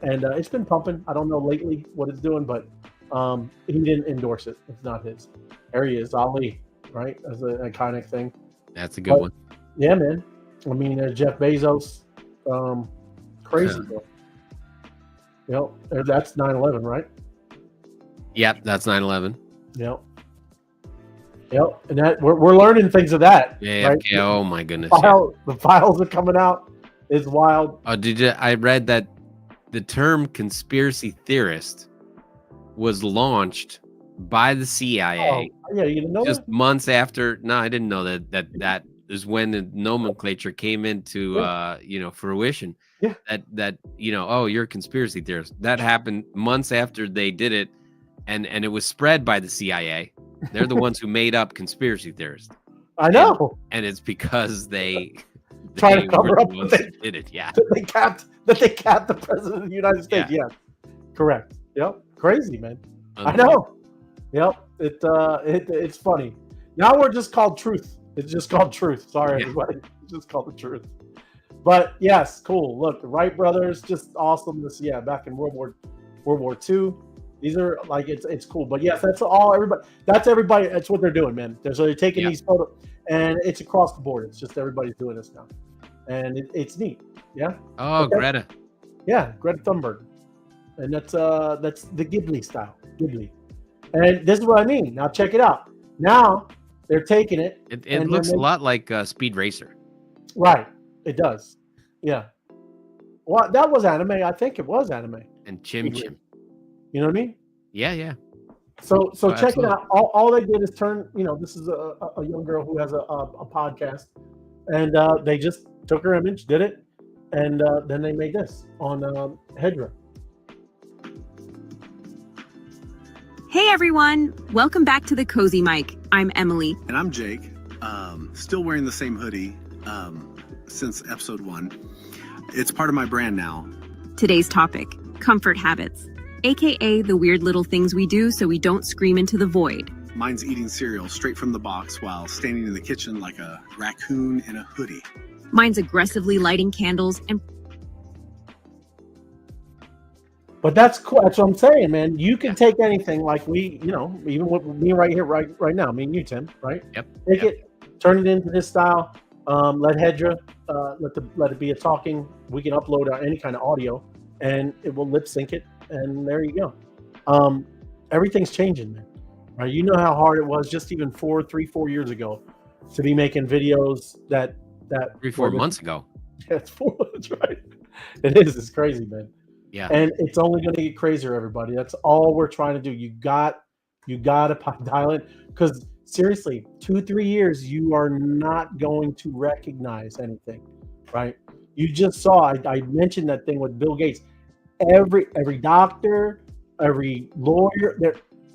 and it's been pumping. I don't know lately what it's doing, but he didn't endorse it. It's not his. There he is, Ali, right? As an iconic thing. That's a good one. Yeah, man. I mean, there's Jeff Bezos. Crazy, bro. That's 9/11, right? Yep, that's 9/11. Yep. And that we're learning things of that. Yeah. Right? Okay. Oh my goodness. The files are coming out. It's wild. Oh, I read that the term conspiracy theorist was launched by the CIA. Oh, yeah, you didn't know just that? months after. No, I didn't know that is when the nomenclature came into fruition. Yeah. That oh, you're a conspiracy theorist. That happened months after they did it, and it was spread by the CIA. They're the ones who made up conspiracy theorists. I know. And it's because they try to cover up that did it. Yeah. That they capped the president of the United States. Yeah. Correct. Yep. Crazy, man. I know. Yep. It's funny. Now we're just called truth. It's just called truth. Sorry, everybody. It's just called the truth. But yes, cool. Look, the Wright brothers, just awesome. Back in World War II. These are like it's cool. But yes, that's all everybody. That's everybody. That's what they're doing, man. They're taking these photos, and it's across the board. It's just everybody's doing this now, and it's neat. Yeah. Oh, Greta. Yeah, Greta Thunberg, and that's the Ghibli style. Ghibli, and this is what I mean. Now check it out. Now they're taking it. It looks a lot like Speed Racer. Right. It does. Yeah. Well, that was anime. I think it was anime. And Chim Chim. You know what I mean? Yeah. So check it out. All they did is turn. This is a young girl who has a podcast, and they just took her image, did it, and then they made this on Hedra. Hey everyone, welcome back to the Cozy Mic. I'm Emily. And I'm Jake. Still wearing the same hoodie since episode 1. It's part of my brand now. Today's topic, comfort habits, aka the weird little things we do so we don't scream into the void. Mine's eating cereal straight from the box while standing in the kitchen like a raccoon in a hoodie. Mine's aggressively lighting candles and... But that's cool. That's what I'm saying, man. You can take anything like we, even with me right here, right now, me and you, Tim, right? Yep. Take it, turn it into this style. Let Hedra, let it be a talking. We can upload any kind of audio, and it will lip sync it, and there you go. Everything's changing, man. Right? You know how hard it was just even 4 years ago to be making videos that 3-4 months ago. That's 4. That's right. It is. It's crazy, man. Yeah. And it's only going to get crazier, everybody. That's all we're trying to do. You got to dial in, because seriously, 2-3 years, you are not going to recognize anything, right? You just saw, I mentioned that thing with Bill Gates. Every doctor, every lawyer,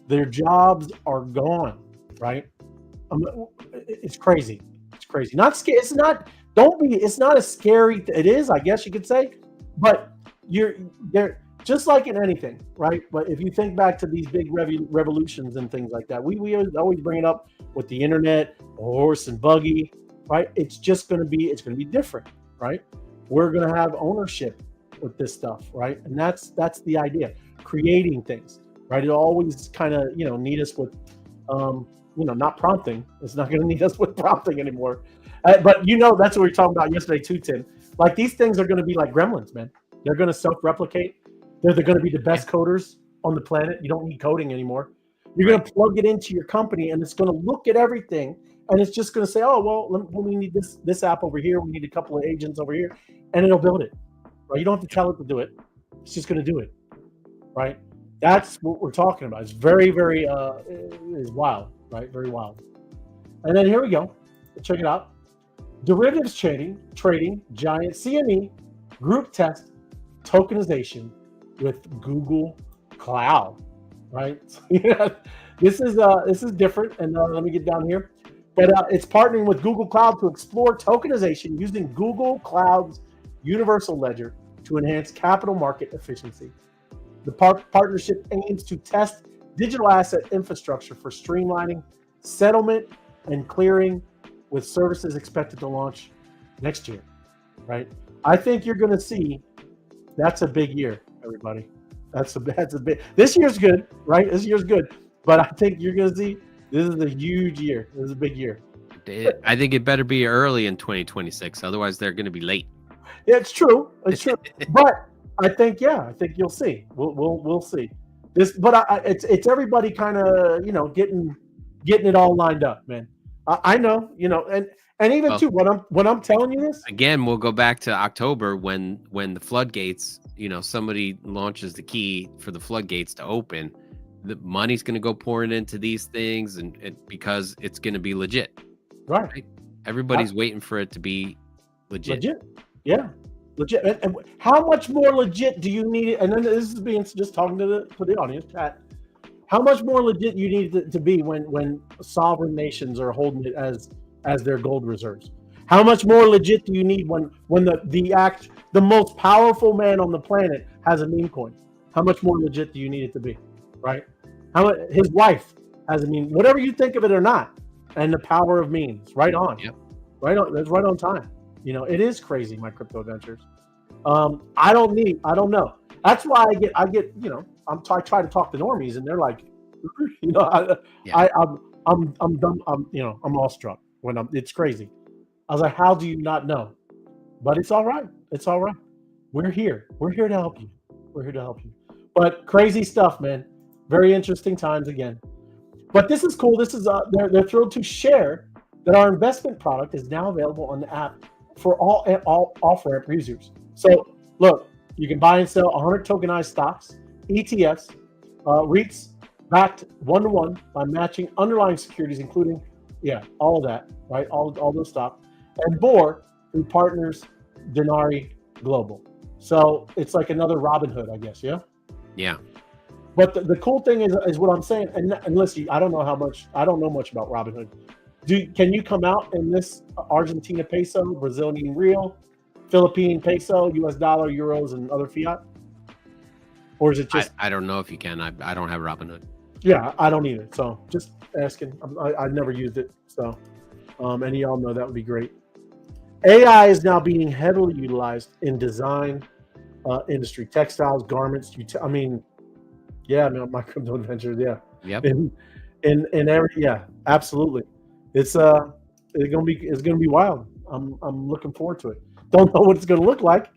Their jobs are gone, right? It's crazy. It's crazy. Not scary. It's not. Don't be. It's not a scary. It is, I guess you could say, but they're just like in anything, right? But if you think back to these big revolutions and things like that, we always bring it up with the internet, horse and buggy, right? It's going to be different, right? We're going to have ownership with this stuff, right? And that's the idea, creating things, right? It'll always kind of, need us with, not prompting. It's not going to need us with prompting anymore. But that's what we were talking about yesterday too, Tim. Like these things are going to be like gremlins, man. They're going to self-replicate. They're going to be the best coders on the planet. You don't need coding anymore. You're going to plug it into your company, and it's going to look at everything, and it's just going to say, "Oh, well, we need this app over here. We need a couple of agents over here," and it'll build it. Right? You don't have to tell it to do it. It's just going to do it. Right? That's what we're talking about. It's very, very is wild. Right? Very wild. And then here we go. Check it out. Derivatives trading giant CME Group test tokenization with Google Cloud, right? This is different, and let me get down here. But it's partnering with Google Cloud to explore tokenization using Google Cloud's universal ledger to enhance capital market efficiency. The partnership aims to test digital asset infrastructure for streamlining settlement and clearing, with services expected to launch next year, right? I think you're going to see that's a big year, everybody. That's a big. This year's good, right? This year's good, but I think you're going to see this is a huge year. This is a big year. I think it better be early in 2026, otherwise they're going to be late. Yeah, it's true. It's true. But I think you'll see. We'll see this. But it's everybody kind of getting it all lined up, man. I know, and even too when I'm telling you this again, we'll go back to October when the floodgates, somebody launches the key for the floodgates to open. The money's going to go pouring into these things, and because it's going to be legit, right? Everybody's waiting for it to be legit. Yeah, legit. And how much more legit do you need? And then this is being just talking to the audience chat. How much more legit you need it to be when sovereign nations are holding it as their gold reserves? How much more legit do you need when the most powerful man on the planet has a meme coin? How much more legit do you need it to be, right? His wife has a meme, whatever you think of it or not, and the power of memes, right on. Yep. Right on. That's right on time. It is crazy, my crypto adventures. I don't know. That's why I get I try to talk to normies, and they're like, I'm done. I'm awestruck when it's crazy. I was like, how do you not know? But it's all right. It's all right. We're here. We're here to help you. We're here to help you. But crazy stuff, man. Very interesting times again. But this is cool. This is they're thrilled to share that our investment product is now available on the app for all off-ramp users. So look, you can buy and sell 100 tokenized stocks, ETFs, REITs, backed 1-to-1 by matching underlying securities, including, all of that, right? All those stocks, and more through partners Denari Global. So it's like another Robinhood, I guess, yeah? Yeah. But the cool thing is what I'm saying, and listen, I don't know much about Robinhood. Can you come out in this Argentina peso, Brazilian real, Philippine peso, US dollar, euros, and other fiat? Or is it just... I don't know if you can. I don't have Robinhood. Yeah, I don't either. So just asking. I've never used it. So any of y'all know that would be great. AI is now being heavily utilized in design industry, textiles, garments. My crypto adventures. Yeah. Yep. In every absolutely. It's gonna be wild. I'm looking forward to it. Don't know what it's gonna look like,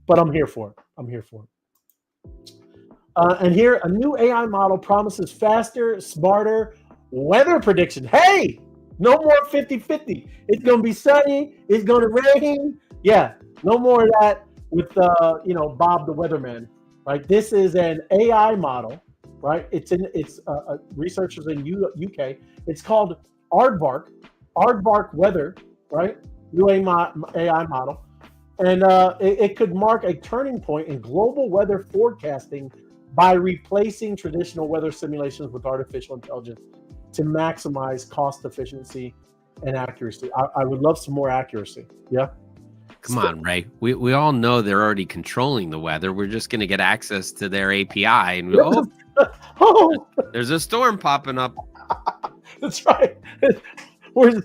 but I'm here for it. And here, a new AI model promises faster, smarter weather prediction. Hey, no more 50-50. It's going to be sunny. It's going to rain. Yeah, no more of that with, Bob the weatherman, right? This is an AI model, right? It's researchers in UK. It's called Aardvark Weather, right? New AI model. And it could mark a turning point in global weather forecasting by replacing traditional weather simulations with artificial intelligence to maximize cost efficiency and accuracy. I would love some more accuracy. Yeah. Come on, Ray. We all know they're already controlling the weather. We're just going to get access to their API, and Oh, there's a storm popping up. that's right.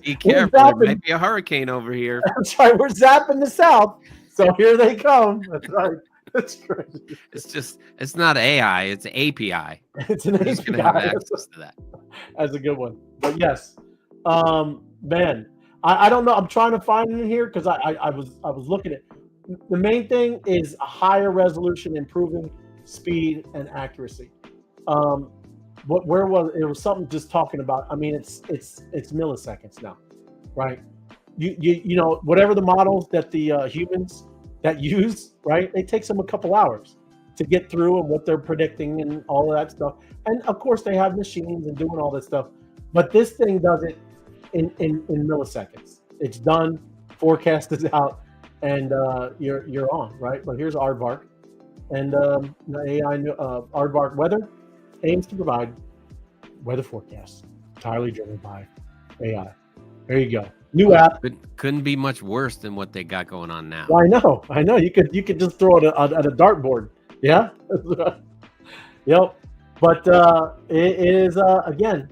Be careful. There might be a hurricane over here. That's right. We're zapping the South. So here they come. That's right. That's crazy. It's not AI, it's API. It's an We're just going to have API. access to that. That's a good one. But yes, man, I don't know. I'm trying to find it in here because I was looking at the main thing is a higher resolution, improving speed and accuracy. Where was it? Was something just talking about? I mean, it's milliseconds now, right? You know, whatever the models that the humans that use, right? It takes them a couple hours to get through and what they're predicting and all of that stuff. And of course, they have machines and doing all that stuff. But this thing does it in milliseconds. It's done, forecast is out, and you're on, right? But here's Aardvark, and the AI Aardvark Weather aims to provide weather forecasts entirely driven by AI. There you go. New app. Couldn't be much worse than what they got going on now. Well, I know. You could just throw it at a dartboard. Yeah. Yep. But it is again,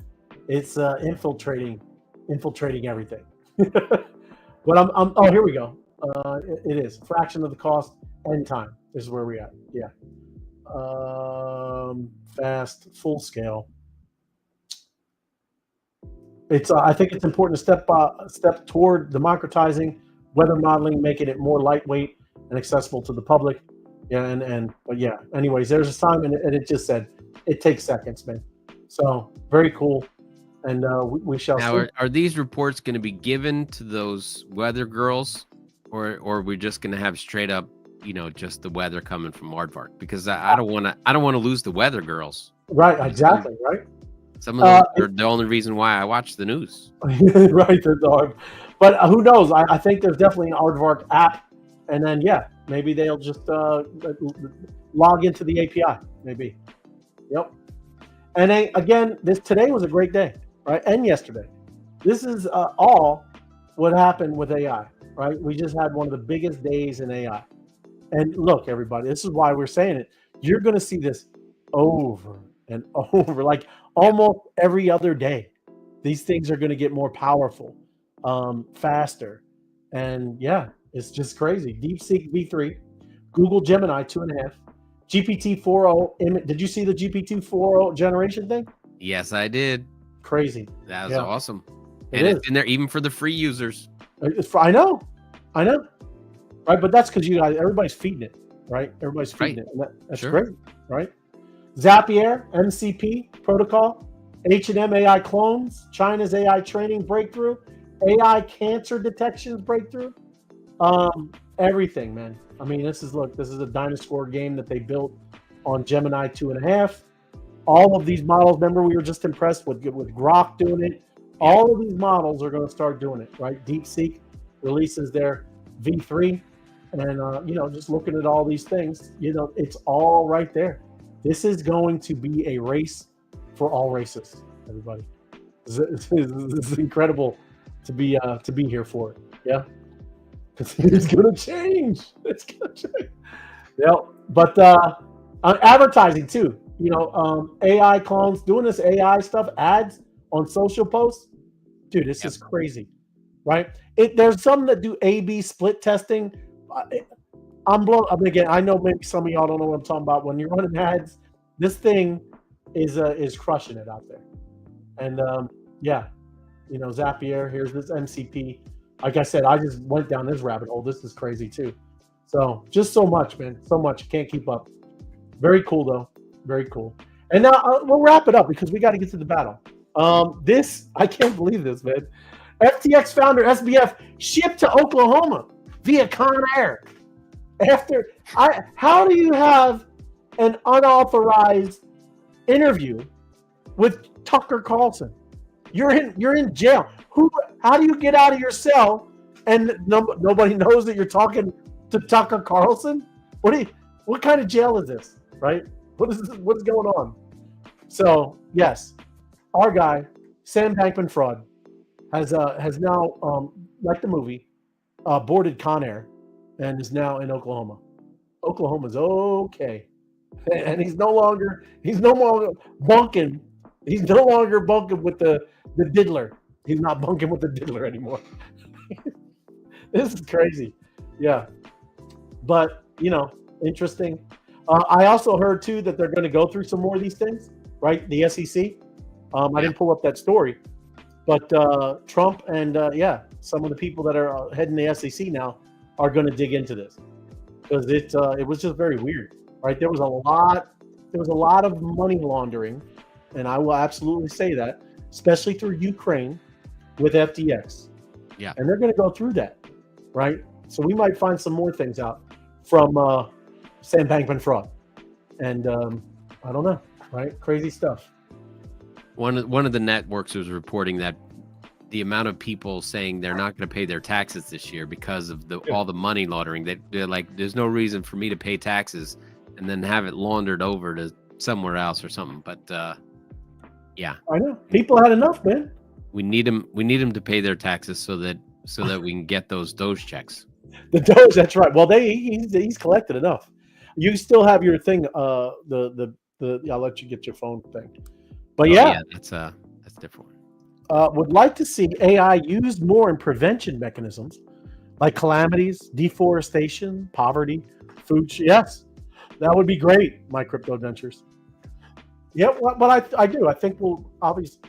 it's infiltrating everything. But I'm oh, here we go. It is fraction of the cost and time. This is where we're at. Yeah. Fast, full scale. It's I think it's important to step toward democratizing weather modeling, making it more lightweight and accessible to the public. Yeah, but yeah. Anyways, there's a time, and it just said it takes seconds, man. So very cool, and we shall. Now, are these reports going to be given to those weather girls, or are we just going to have straight up, you know, just the weather coming from Aardvark? Because I don't want to lose the weather girls. Right. Exactly. Right. Some of those are the only reason why I watch the news. Right, but who knows? I think there's definitely an Aardvark app, and then yeah, maybe they'll just log into the API. Maybe. Yep. And then, again, today was a great day, right? And yesterday. This is all what happened with AI, right? We just had one of the biggest days in AI. And look, everybody, this is why we're saying it. You're going to see this over and over, like almost every other day. These things are going to get more powerful, faster. And yeah, it's just crazy. DeepSeek V3, Google Gemini 2.5, GPT 4.0. Did you see the GPT 4.0 generation thing? Yes, I did. Crazy. That was awesome. It And is. it's in there even for the free users. I know. Right, but that's because everybody's feeding it, right? Everybody's feeding it. And that's Sure. great, right? Zapier, MCP protocol, H&M AI clones, China's AI training breakthrough, AI cancer detections breakthrough, everything, man. I mean, this is a dinosaur game that they built on Gemini 2.5. All of these models, remember we were just impressed with Grok doing it. All of these models are going to start doing it, right? DeepSeek releases their V3, and just looking at all these things, it's all right there. This is going to be a race for all races, everybody. This is incredible to be here for it. Yeah, it's going to change. It's going to change. Yeah, but advertising too. AI clones doing this AI stuff, ads on social posts. Dude, this is crazy, right? There's some that do A/B split testing. I'm blown. I mean, again, I know maybe some of y'all don't know what I'm talking about. When you're running ads, this thing is crushing it out there. And Zapier. Here's this MCP. Like I said, I just went down this rabbit hole. This is crazy too. So just so much, man. So much. Can't keep up. Very cool though. Very cool. And now we'll wrap it up because we got to get to the battle. I can't believe this, man. FTX founder SBF shipped to Oklahoma via Con Air. How do you have an unauthorized interview with Tucker Carlson? You're in jail. How do you get out of your cell and nobody knows that you're talking to Tucker Carlson? What kind of jail is this, right? What's going on? So yes, our guy Sam Bankman-Fried has now, like the movie, boarded Con Air and is now in Oklahoma. Oklahoma's okay, and he's no longer bunking. He's no longer bunking with the diddler. He's not bunking with the diddler anymore. This is crazy. Yeah, but interesting. I also heard too that they're going to go through some more of these things, right? The SEC. I didn't pull up that story, but Trump and some of the people that are heading the SEC now are going to dig into this because it was just very weird, right? There was a lot of money laundering, and I will absolutely say that, especially through Ukraine with FTX. Yeah, and they're going to go through that, right? So we might find some more things out from Sam Bankman-Fried, and I don't know, right? Crazy stuff. One of the networks was reporting that the amount of people saying they're not going to pay their taxes this year because of all the money laundering, that they're like, there's no reason for me to pay taxes and then have it laundered over to somewhere else or something. But yeah, I know people had enough, man. We need them to pay their taxes so that we can get those Doge checks. The Doge, that's right. Well, he's collected enough. You still have your thing. I'll let you get your phone thing. But that's different. Would like to see AI used more in prevention mechanisms like calamities, deforestation, poverty, food. Yes, that would be great. My crypto ventures. Yeah, but I do. I think we'll obviously,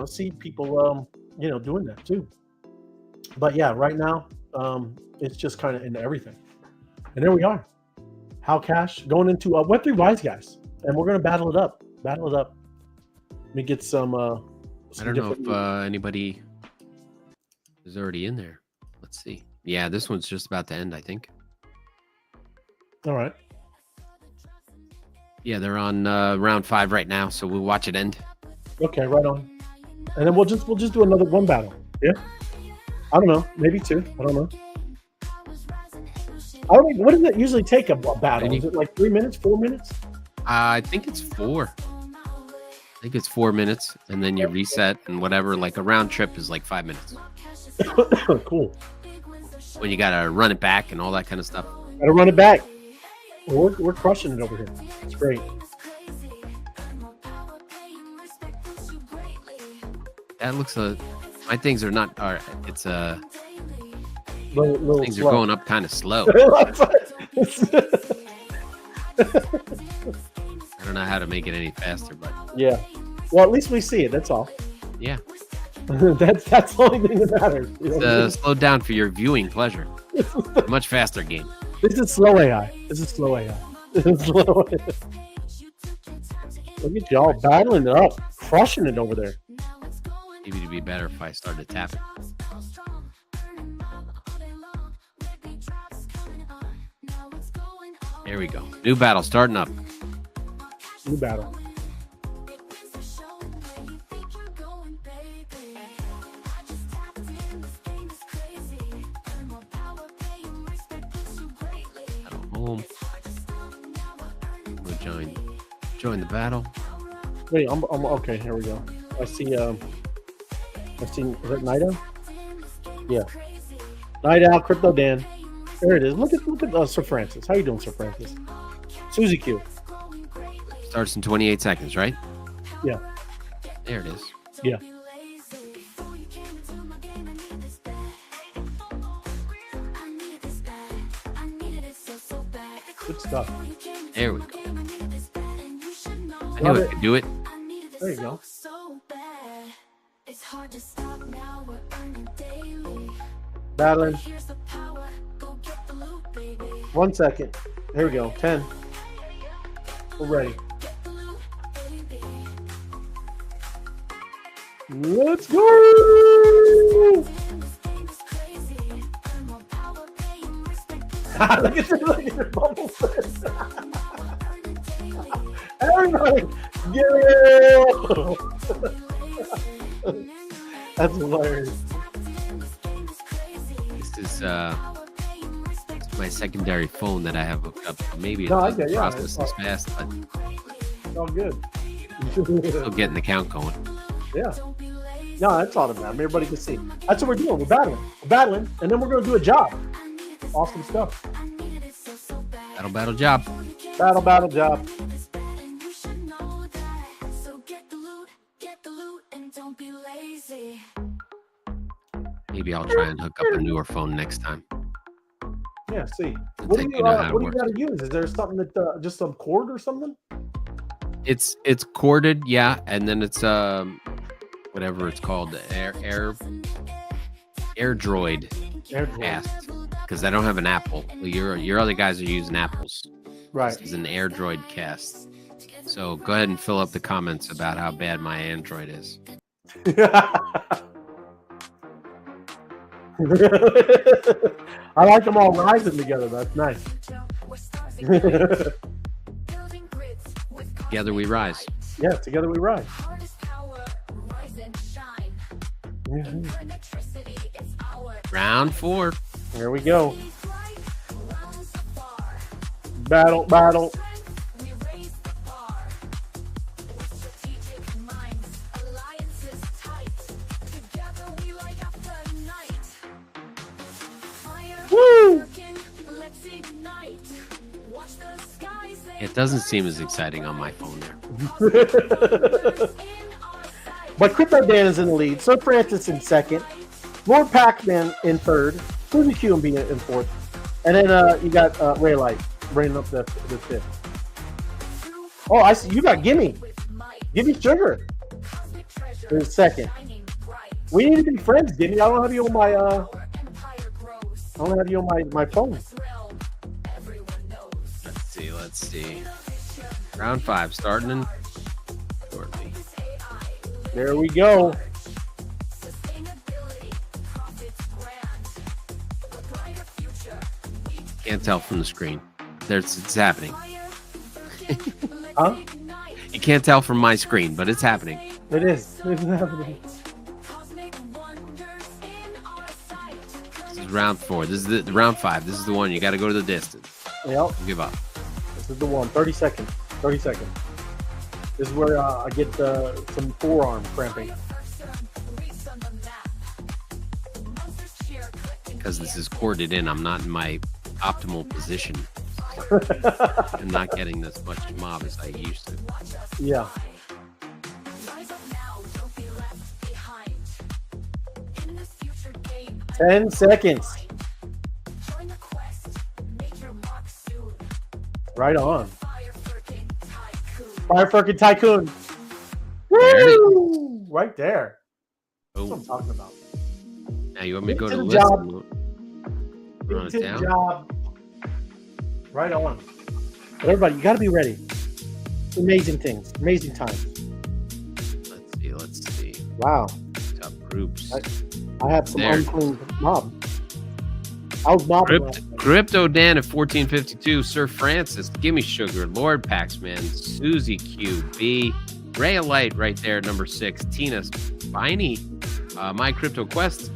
see people, doing that too. But yeah, right now, it's just kind of into everything. And there we are. How Cash going into Web3 Wise Guys, and we're gonna battle it up. Let me get some. I don't know if anybody is already in there. Let's see. Yeah, this one's just about to end, I think. All right. Yeah, they're on round 5 right now, so we'll watch it end. Okay, right on. And then we'll just do another one battle. Yeah. I don't know, maybe 2. I don't know. What does it usually take a battle? Is it like 3 minutes, 4 minutes? I think it's 4. I think it's 4 minutes, and then you reset and whatever. Like a round trip is like 5 minutes. Cool. When you gotta run it back and all that kind of stuff. Gotta run it back. We're crushing it over here. It's great. That looks my things are not. It's little things slow. Are going up kind of slow. I don't know how to make it any faster, but yeah. Well, at least we see it. That's all. Yeah. that's the only thing that matters. Slow down for your viewing pleasure. Much faster game. This is slow AI. Slow AI. Look at y'all battling it up, crushing it over there. Maybe it'd be better if I started tapping. There we go. New battle starting up. New battle. Home. We'll join the battle. Wait, I'm okay. Here we go. I see. Is that Night Owl? Yeah. Night Owl, Crypto Dan. There it is. Look at Sir Francis. How you doing, Sir Francis? Susie Q. Starts in 28 seconds, right? Yeah. There it is. Yeah. Good stuff. There we go. I knew it could do it. There you go. Battling. 1 second. Here we go. 10. We're ready. Let's go! Look at the bubble. Everybody, get it! That's hilarious. This is my secondary phone that I have hooked up. Maybe it No, I doesn't get- yeah, process it's as fast, but It's all good. still getting the count going. Yeah. No, that's all that matters. Everybody can see. That's what we're doing. We're battling. We're battling, and then we're going to do a job. Awesome stuff. Battle job. Battle job. Maybe I'll try and hook up a newer phone next time. Yeah, see. Since What I do do you know how it what do you works. got to use? Is there something that just some cord or something? It's corded, yeah, and then it's whatever it's called, the AirDroid cast. Because I don't have an Apple. Your other guys are using Apples. Right. This is an AirDroid cast. So go ahead and fill up the comments about how bad my Android is. I like them all rising together. That's nice. Together we rise. Yeah, together we rise. Round 4. Here we go. Battle. Woo! It doesn't seem as exciting on my phone there. But Crypto Dan is in the lead. Sir Francis in second. Lord Pac-Man in third. Suzy QMB in fourth. And then you got Ray Light bringing up the fifth. Oh, I see. You got Gimme. Gimme Sugar in second. We need to be friends, Gimme. I don't have you on my my phone. Let's see. Round 5 starting in shortly. There we go. Can't tell from the screen. It's happening. Huh? You can't tell from my screen, but it's happening. It is. It's happening. This is round 4. This is the round 5. This is the one you got to go to the distance. Yep. Don't give up. This is the one. 30 seconds. 30 seconds. This is where I get some forearm cramping. Because this is corded in, I'm not in my optimal position. I'm not getting as much mob as I used to. Yeah. Ten seconds. Right on. Firefucking Tycoon. There it Woo! Right there. That's what I'm Oh, talking about. now you want me to go Get to to the the list? job. and run Get it to the down? job. Right on. But everybody, you got to be ready. Amazing things. Amazing times. Let's see. Wow. Top groups. I have some There. unclean mob. I was mobbing last night. Crypto Dan at 1452, Sir Francis, Gimme Sugar, Lord Paxman, Suzy QB, Ray Light right there, number 6, Tina Spiny, My Crypto Quest,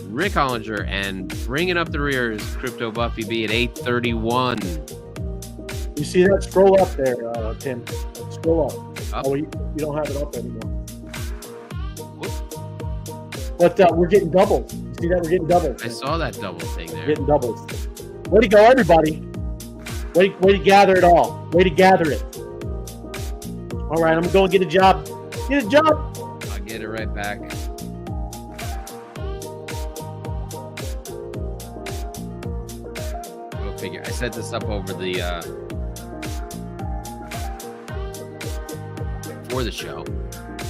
Rick Hollinger, and bringing up the rear is Crypto Buffy B at 831. You see that? Scroll up there, Tim. Scroll up. Up. Oh, you don't have it up anymore. But we're getting doubles. You see that? We're getting doubles. I saw that double thing there. Getting doubles. Way to go, everybody. Way to gather it all. Way to gather it. All right, I'm going to go and get a job. Get a job. I'll get it right back. Go figure. I set this up over the for the show,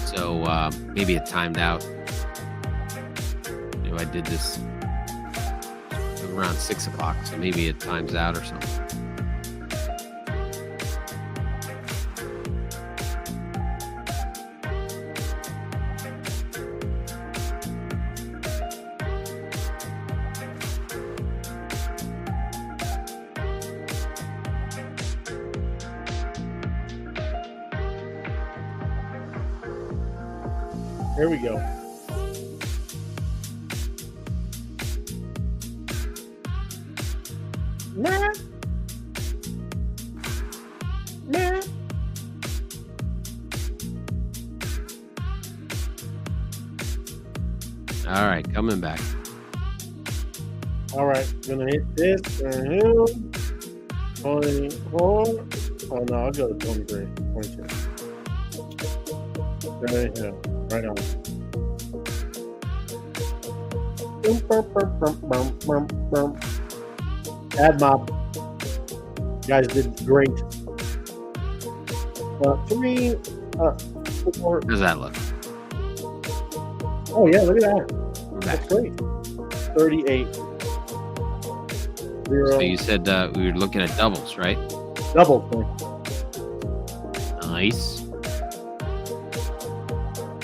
so maybe it timed out. I did this around 6 o'clock, so maybe it times out or something. There we go. man. Man. All right, coming back. All right, gonna hit this and him. 24. Oh no, I'll go to 23. 22. Right here. Right on. Ad mob. You guys did great. 3, 4. How's that look? Oh yeah, look at that. We're That's back. great. 38. 0. So you said we were looking at doubles, right? Double. Nice.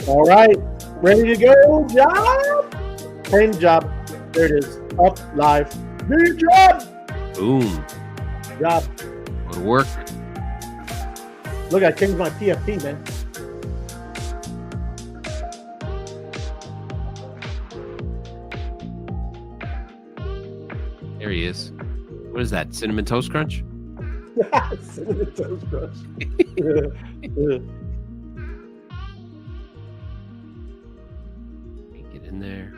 All right, ready to go. Job. Same job. There it is. Up live. New job. Boom. Job. Go to work. Look, I changed my PFP, man. There he is. What is that? Cinnamon Toast Crunch? Cinnamon Toast Crunch. Get in there.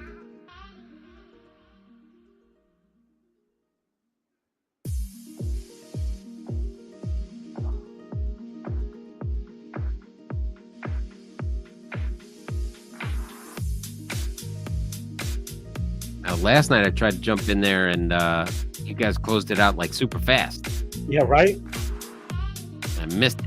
Now, last night I tried to jump in there and you guys closed it out like super fast. Yeah, right? I missed it.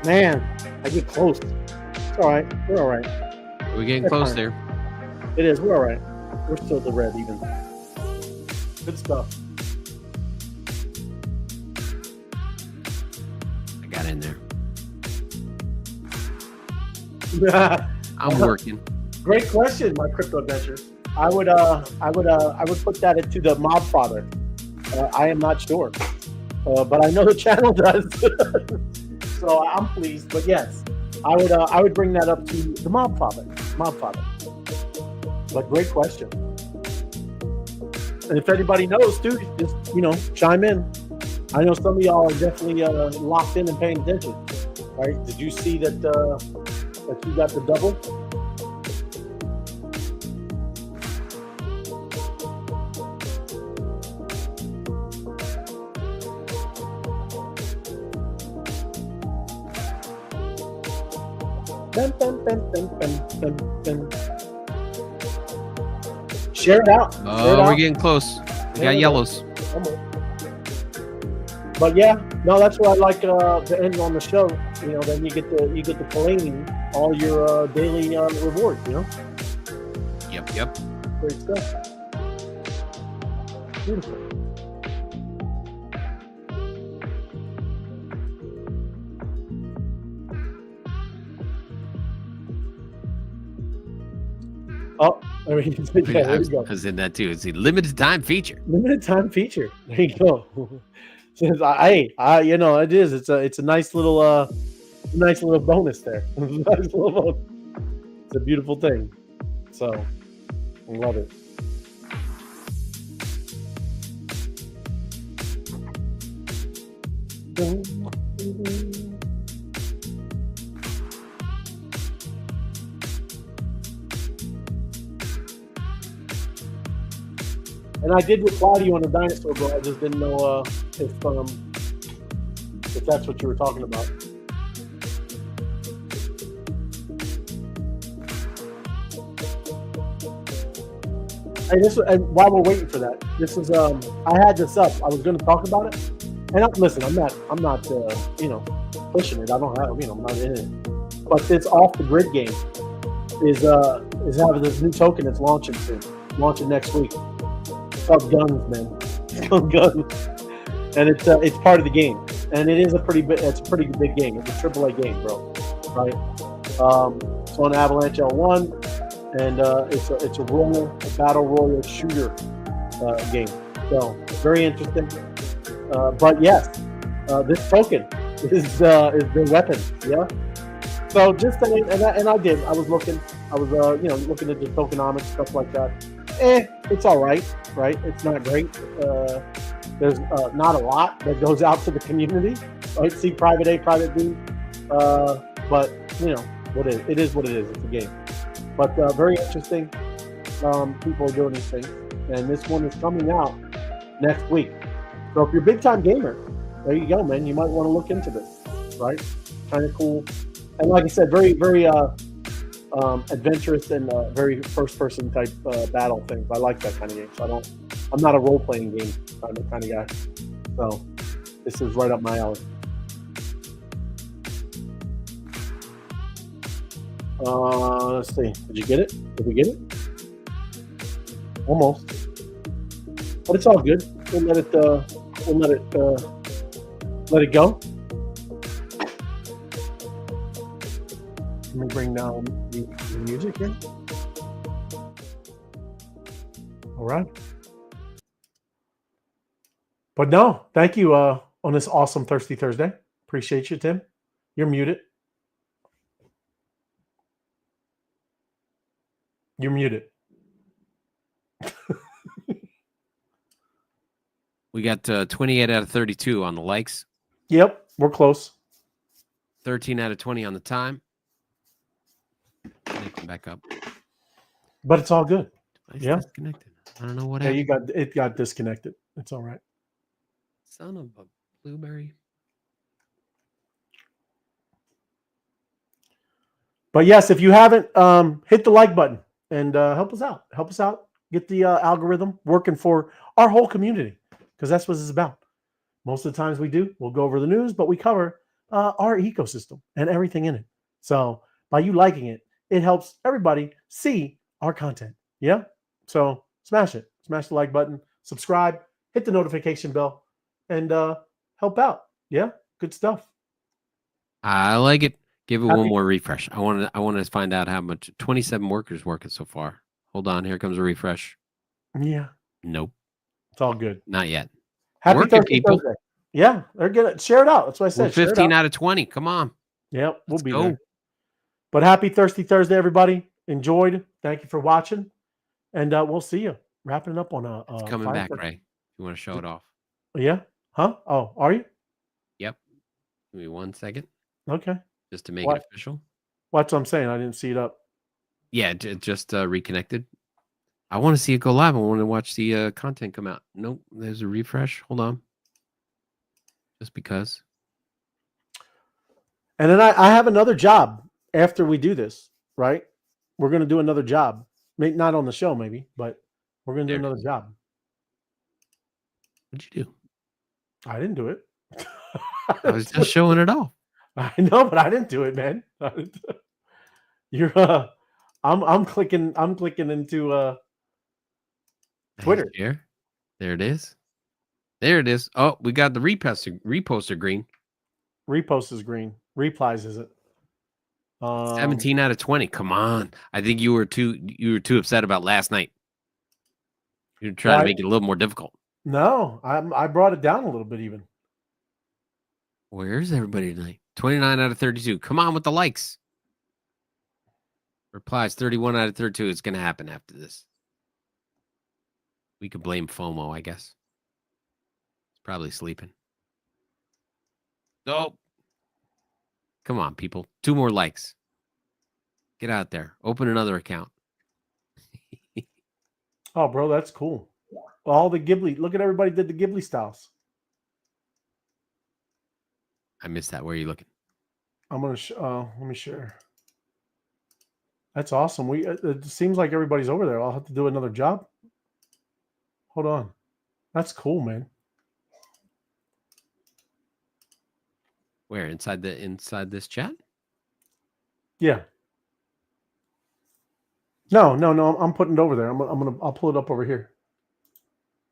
Man, I get close. It's all right. We're all right. We're getting That's close fine. there. It is. We're all right. We're still the red even. Good stuff. I got in there. I'm working. Great question, my crypto adventure. I would put that into the mob father. I am not sure, but I know the channel does, so I'm pleased. But yes, I would bring that up to the mob father. But great question. And if anybody knows, dude, just chime in. I know some of y'all are definitely locked in and paying attention. Right? Did you see that that you got the double? Dun, dun, dun, dun, dun, dun, dun. Share it out. Share it Oh, we're out. getting close. We got yellows. Come on. But yeah, no, that's what I like to end on the show. Then you get to claim all your daily rewards. Yep. Great stuff. Beautiful. Oh, I mean, yeah, there you go. I was in that too. It's a limited time feature. Limited time feature. There you go. Since it is. It's a nice little bonus there. Nice little bonus. It's a beautiful thing. So I love it. And I did reply to you on the dinosaur, bro. I just didn't know if that's what you were talking about. Hey, and while we're waiting for that, this is I had this up. I was going to talk about it, and listen, I'm not pushing it. I don't have, I'm not in it. But this off the grid game is having this new token that's launching next week. It's called Guns, man. It's called Guns, and it's part of the game, and it is a pretty big game. It's a AAA game, bro. Right? It's on Avalanche L1. And it's a battle royal shooter game. So very interesting. But yes, this token is their weapon. Yeah. So just saying, and I did. I was looking. I was looking at the tokenomics, stuff like that. It's all right. Right. It's not great. There's not a lot that goes out to the community. Right. See private A, private B. But it is what it is. It's a game. But very interesting. People are doing these things. And this one is coming out next week. So if you're a big time gamer, there you go, man. You might want to look into this, right? Kind of cool. And like I said, very, very adventurous and very first person type battle things. I like that kind of game. So I'm not a role playing game kind of guy. So this is right up my alley. Let's see. Did you get it? Did we get it? Almost. But it's all good. We'll let it go. Let me bring down the music here. All right. But no, thank you on this awesome Thirsty Thursday. Appreciate you, Tim. You're muted. You're muted. We got 28 out of 32 on the likes. Yep, we're close. 13 out of 20 on the time. Come back up. But it's all good. Yeah. Disconnected. I don't know what happened. It got disconnected. It's all right. Son of a blueberry. But yes, if you haven't, hit the like button and help us out. Help us out. Get the algorithm working for our whole community, because that's what it's about. Most of the times we'll go over the news, but we cover our ecosystem and everything in it. So by you liking it, it helps everybody see our content. Yeah. So smash it. Smash the like button, subscribe, hit the notification bell, and help out. Yeah. Good stuff. I like it. Give it one more refresh. I want to find out how much. 27 workers working so far. Hold on. Here comes a refresh. Yeah. Nope. It's all good. Not yet. Happy Thursday. Yeah, they're gonna share it out. That's what I said. We're 15 out of 20. Come on. Yeah, we'll be there. But happy Thirsty Thursday, everybody. Enjoyed. Thank you for watching, and we'll see you. Wrapping it up on a. It's coming back, Ray. You want to show it off? Yeah. Huh? Oh, are you? Yep. Give me 1 second. Okay. Just to make it official. That's what I'm saying. I didn't see it up. Yeah, just reconnected. I want to see it go live. I want to watch the content come out. Nope, there's a refresh. Hold on. Just because. And then I have another job after we do this, right? We're going to do another job. Maybe not on the show, maybe, but we're going to do another job. What'd you do? I didn't do it. I was just showing it off. I know, but I didn't do it, man. You're I'm clicking into Twitter. Here. There it is. There it is. Oh, we got the reposter green. Repost is green. Replies is it? 17 out of 20. Come on. I think you were too upset about last night. You're trying to make it a little more difficult. No, I brought it down a little bit even. Where's everybody tonight? 29 out of 32. Come on with the likes. Replies 31 out of 32. It's going to happen after this. We could blame FOMO, I guess. It's probably sleeping. Oh, come on, people. 2 more likes. Get out there. Open another account. Oh, bro, that's cool. All the Ghibli. Look at everybody did the Ghibli styles. I missed that. Where are you looking? I'm gonna. Let me share. That's awesome. It seems like everybody's over there. I'll have to do another job. Hold on. That's cool, man. Where? Inside this chat? Yeah. No. I'm putting it over there. I'll pull it up over here.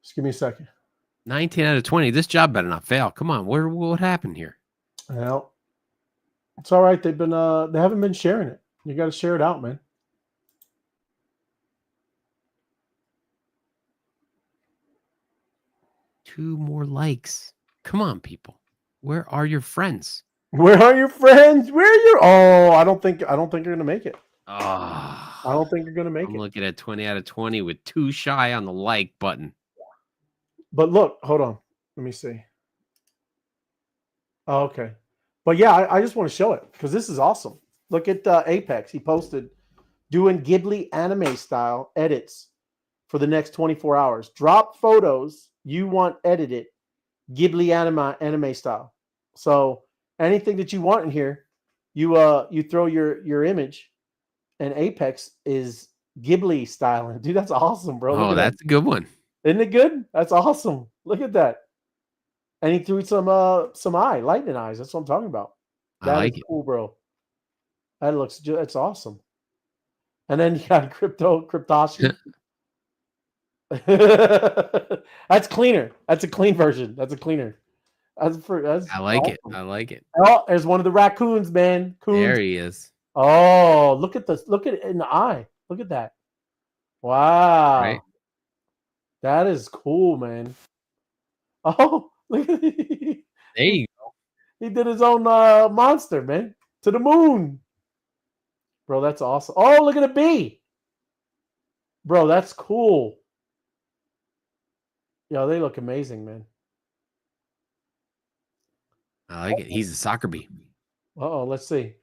Just give me a second. 19 out of 20. This job better not fail. Come on. What happened here? Well, it's all right. They haven't been sharing it. You got to share it out, man. Two more likes. Come on, people. Where are your friends? Where are your friends? Where are your? Oh, I don't think you're gonna make it. Oh, I don't think you're gonna make I'm it. looking at 20 out of 20 with 2 shy on the like button. But look, hold on. Let me see. Oh, okay. But yeah, I just want to show it because this is awesome. Look at Apex. He posted doing Ghibli anime style edits for the next 24 hours. Drop photos you want edited Ghibli anime style. So anything that you want in here, you throw your image, and Apex is Ghibli styling. Dude, that's awesome, bro. Oh, that's a good one. Isn't it good? That's awesome. Look at that. And he threw some lightning eyes. That's what I'm talking about. I like it. Cool, bro. That's awesome. And then you got Cryptoshi. That's cleaner. That's a clean version. That's a cleaner. I like awesome. it. I like it. Oh, there's one of the raccoons, man. Coons. There he is. Oh, look at this. Look at it in the eye. Look at that. Wow. Right. That is cool, man. Oh, look at There you go. He did his own monster, man. To the moon. Bro, that's awesome. Oh, look at a bee. Bro, that's cool. Yo, they look amazing, man. I like it. He's a soccer bee. Uh-oh, let's see.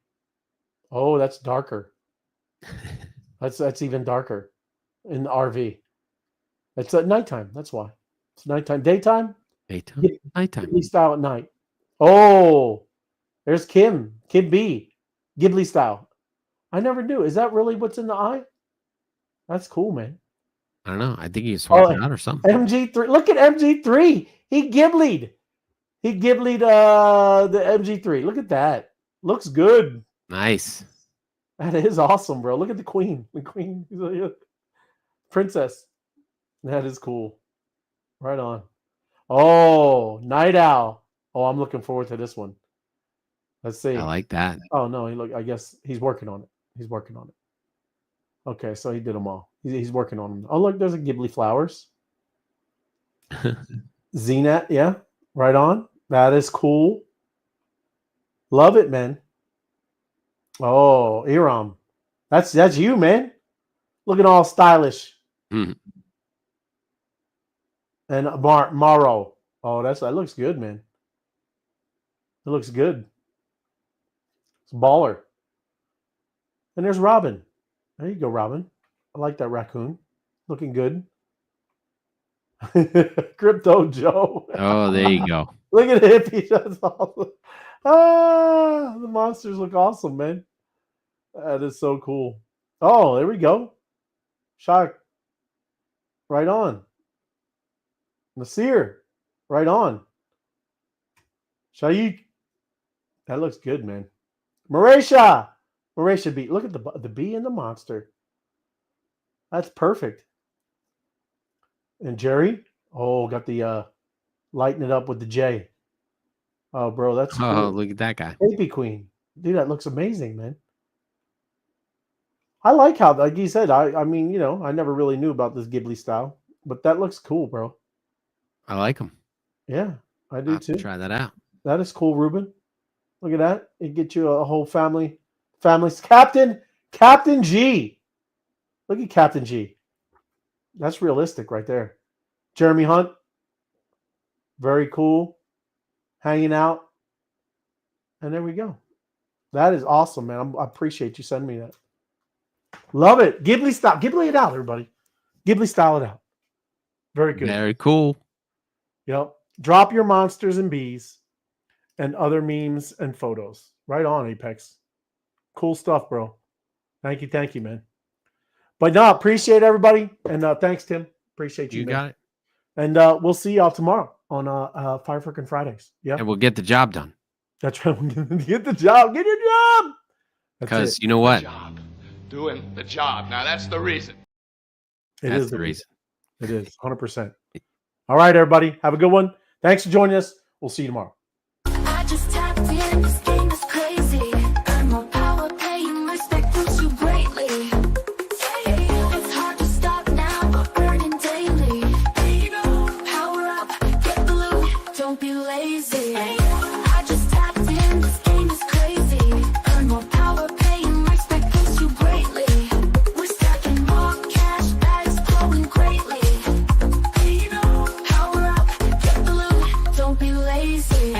Oh, that's darker. That's even darker in the RV. It's at nighttime. That's why. It's nighttime. Daytime? Daytime. Nighttime. Ghibli style at night. Oh, there's Kim B. Ghibli style. I never knew. Is that really what's in the eye? That's cool, man. I don't know. I think he's swapping out or something. MG3. Look at MG3. He Ghiblied. He Ghiblied the MG3. Look at that. Looks good. Nice. That is awesome, bro. Look at the queen. The queen. Princess. That is cool. Right on. Oh, Night Owl. Oh, I'm looking forward to this one. Let's see. I like that. Oh, no. I guess he's working on it. He's working on it. Okay, so he did them all. He's working on them. Oh, look, there's a Ghibli flowers. Zenat, yeah. Right on. That is cool. Love it, man. Oh, Iram. That's you, man. Looking all stylish. Mm. And Maro. Oh, that looks good, man. It looks good. It's baller. And there's Robin. There you go, Robin. I like that raccoon. Looking good. Crypto Joe. Oh, there you go. Look at him. He does awesome. Ah, the monsters look awesome, man. That is so cool. Oh, there we go. Shock. Right on. Nasir. Right on. Shaik. That looks good, man. Marisha bee. Look at the bee and the monster. That's perfect. And Jerry. Oh, got the lighting it up with the J. Oh, bro, that's cool. Oh, look at that guy. Baby Queen. Dude, that looks amazing, man. I like how, like you said, I mean, I never really knew about this Ghibli style, but that looks cool, bro. I like him. Yeah, I do too. Try that out. That is cool, Ruben. Look at that. It gets you a whole family. Captain G. Look at Captain G. That's realistic right there. Jeremy Hunt. Very cool. Hanging out. And there we go. That is awesome, man. I appreciate you sending me that. Love it. Ghibli style. Ghibli it out, everybody. Ghibli style it out. Very good. Very cool. Yep. Drop your monsters and bees and other memes and photos. Right on, Apex. Cool stuff, bro. Thank you, man. But no, appreciate everybody. And thanks, Tim. Appreciate you. You man. got it. And we'll see y'all tomorrow on Fire Frickin' Fridays. Yeah. And we'll get the job done. That's right. Get the job. Get your job. Because you know what? Job. Doing the job. Now that's the reason. That's the reason. It is 100%. All right, everybody. Have a good one. Thanks for joining us. We'll see you tomorrow. I just tapped in, this game is crazy. Earn more power, paying respect boosts you greatly. It's hard to stop now, but earning daily. Power up, get the loot, don't be lazy. I just tapped in, this game is crazy. Earn more power, paying respect boosts you greatly. We're stacking more cash bags, growing greatly. Power up, get the loot, don't be lazy.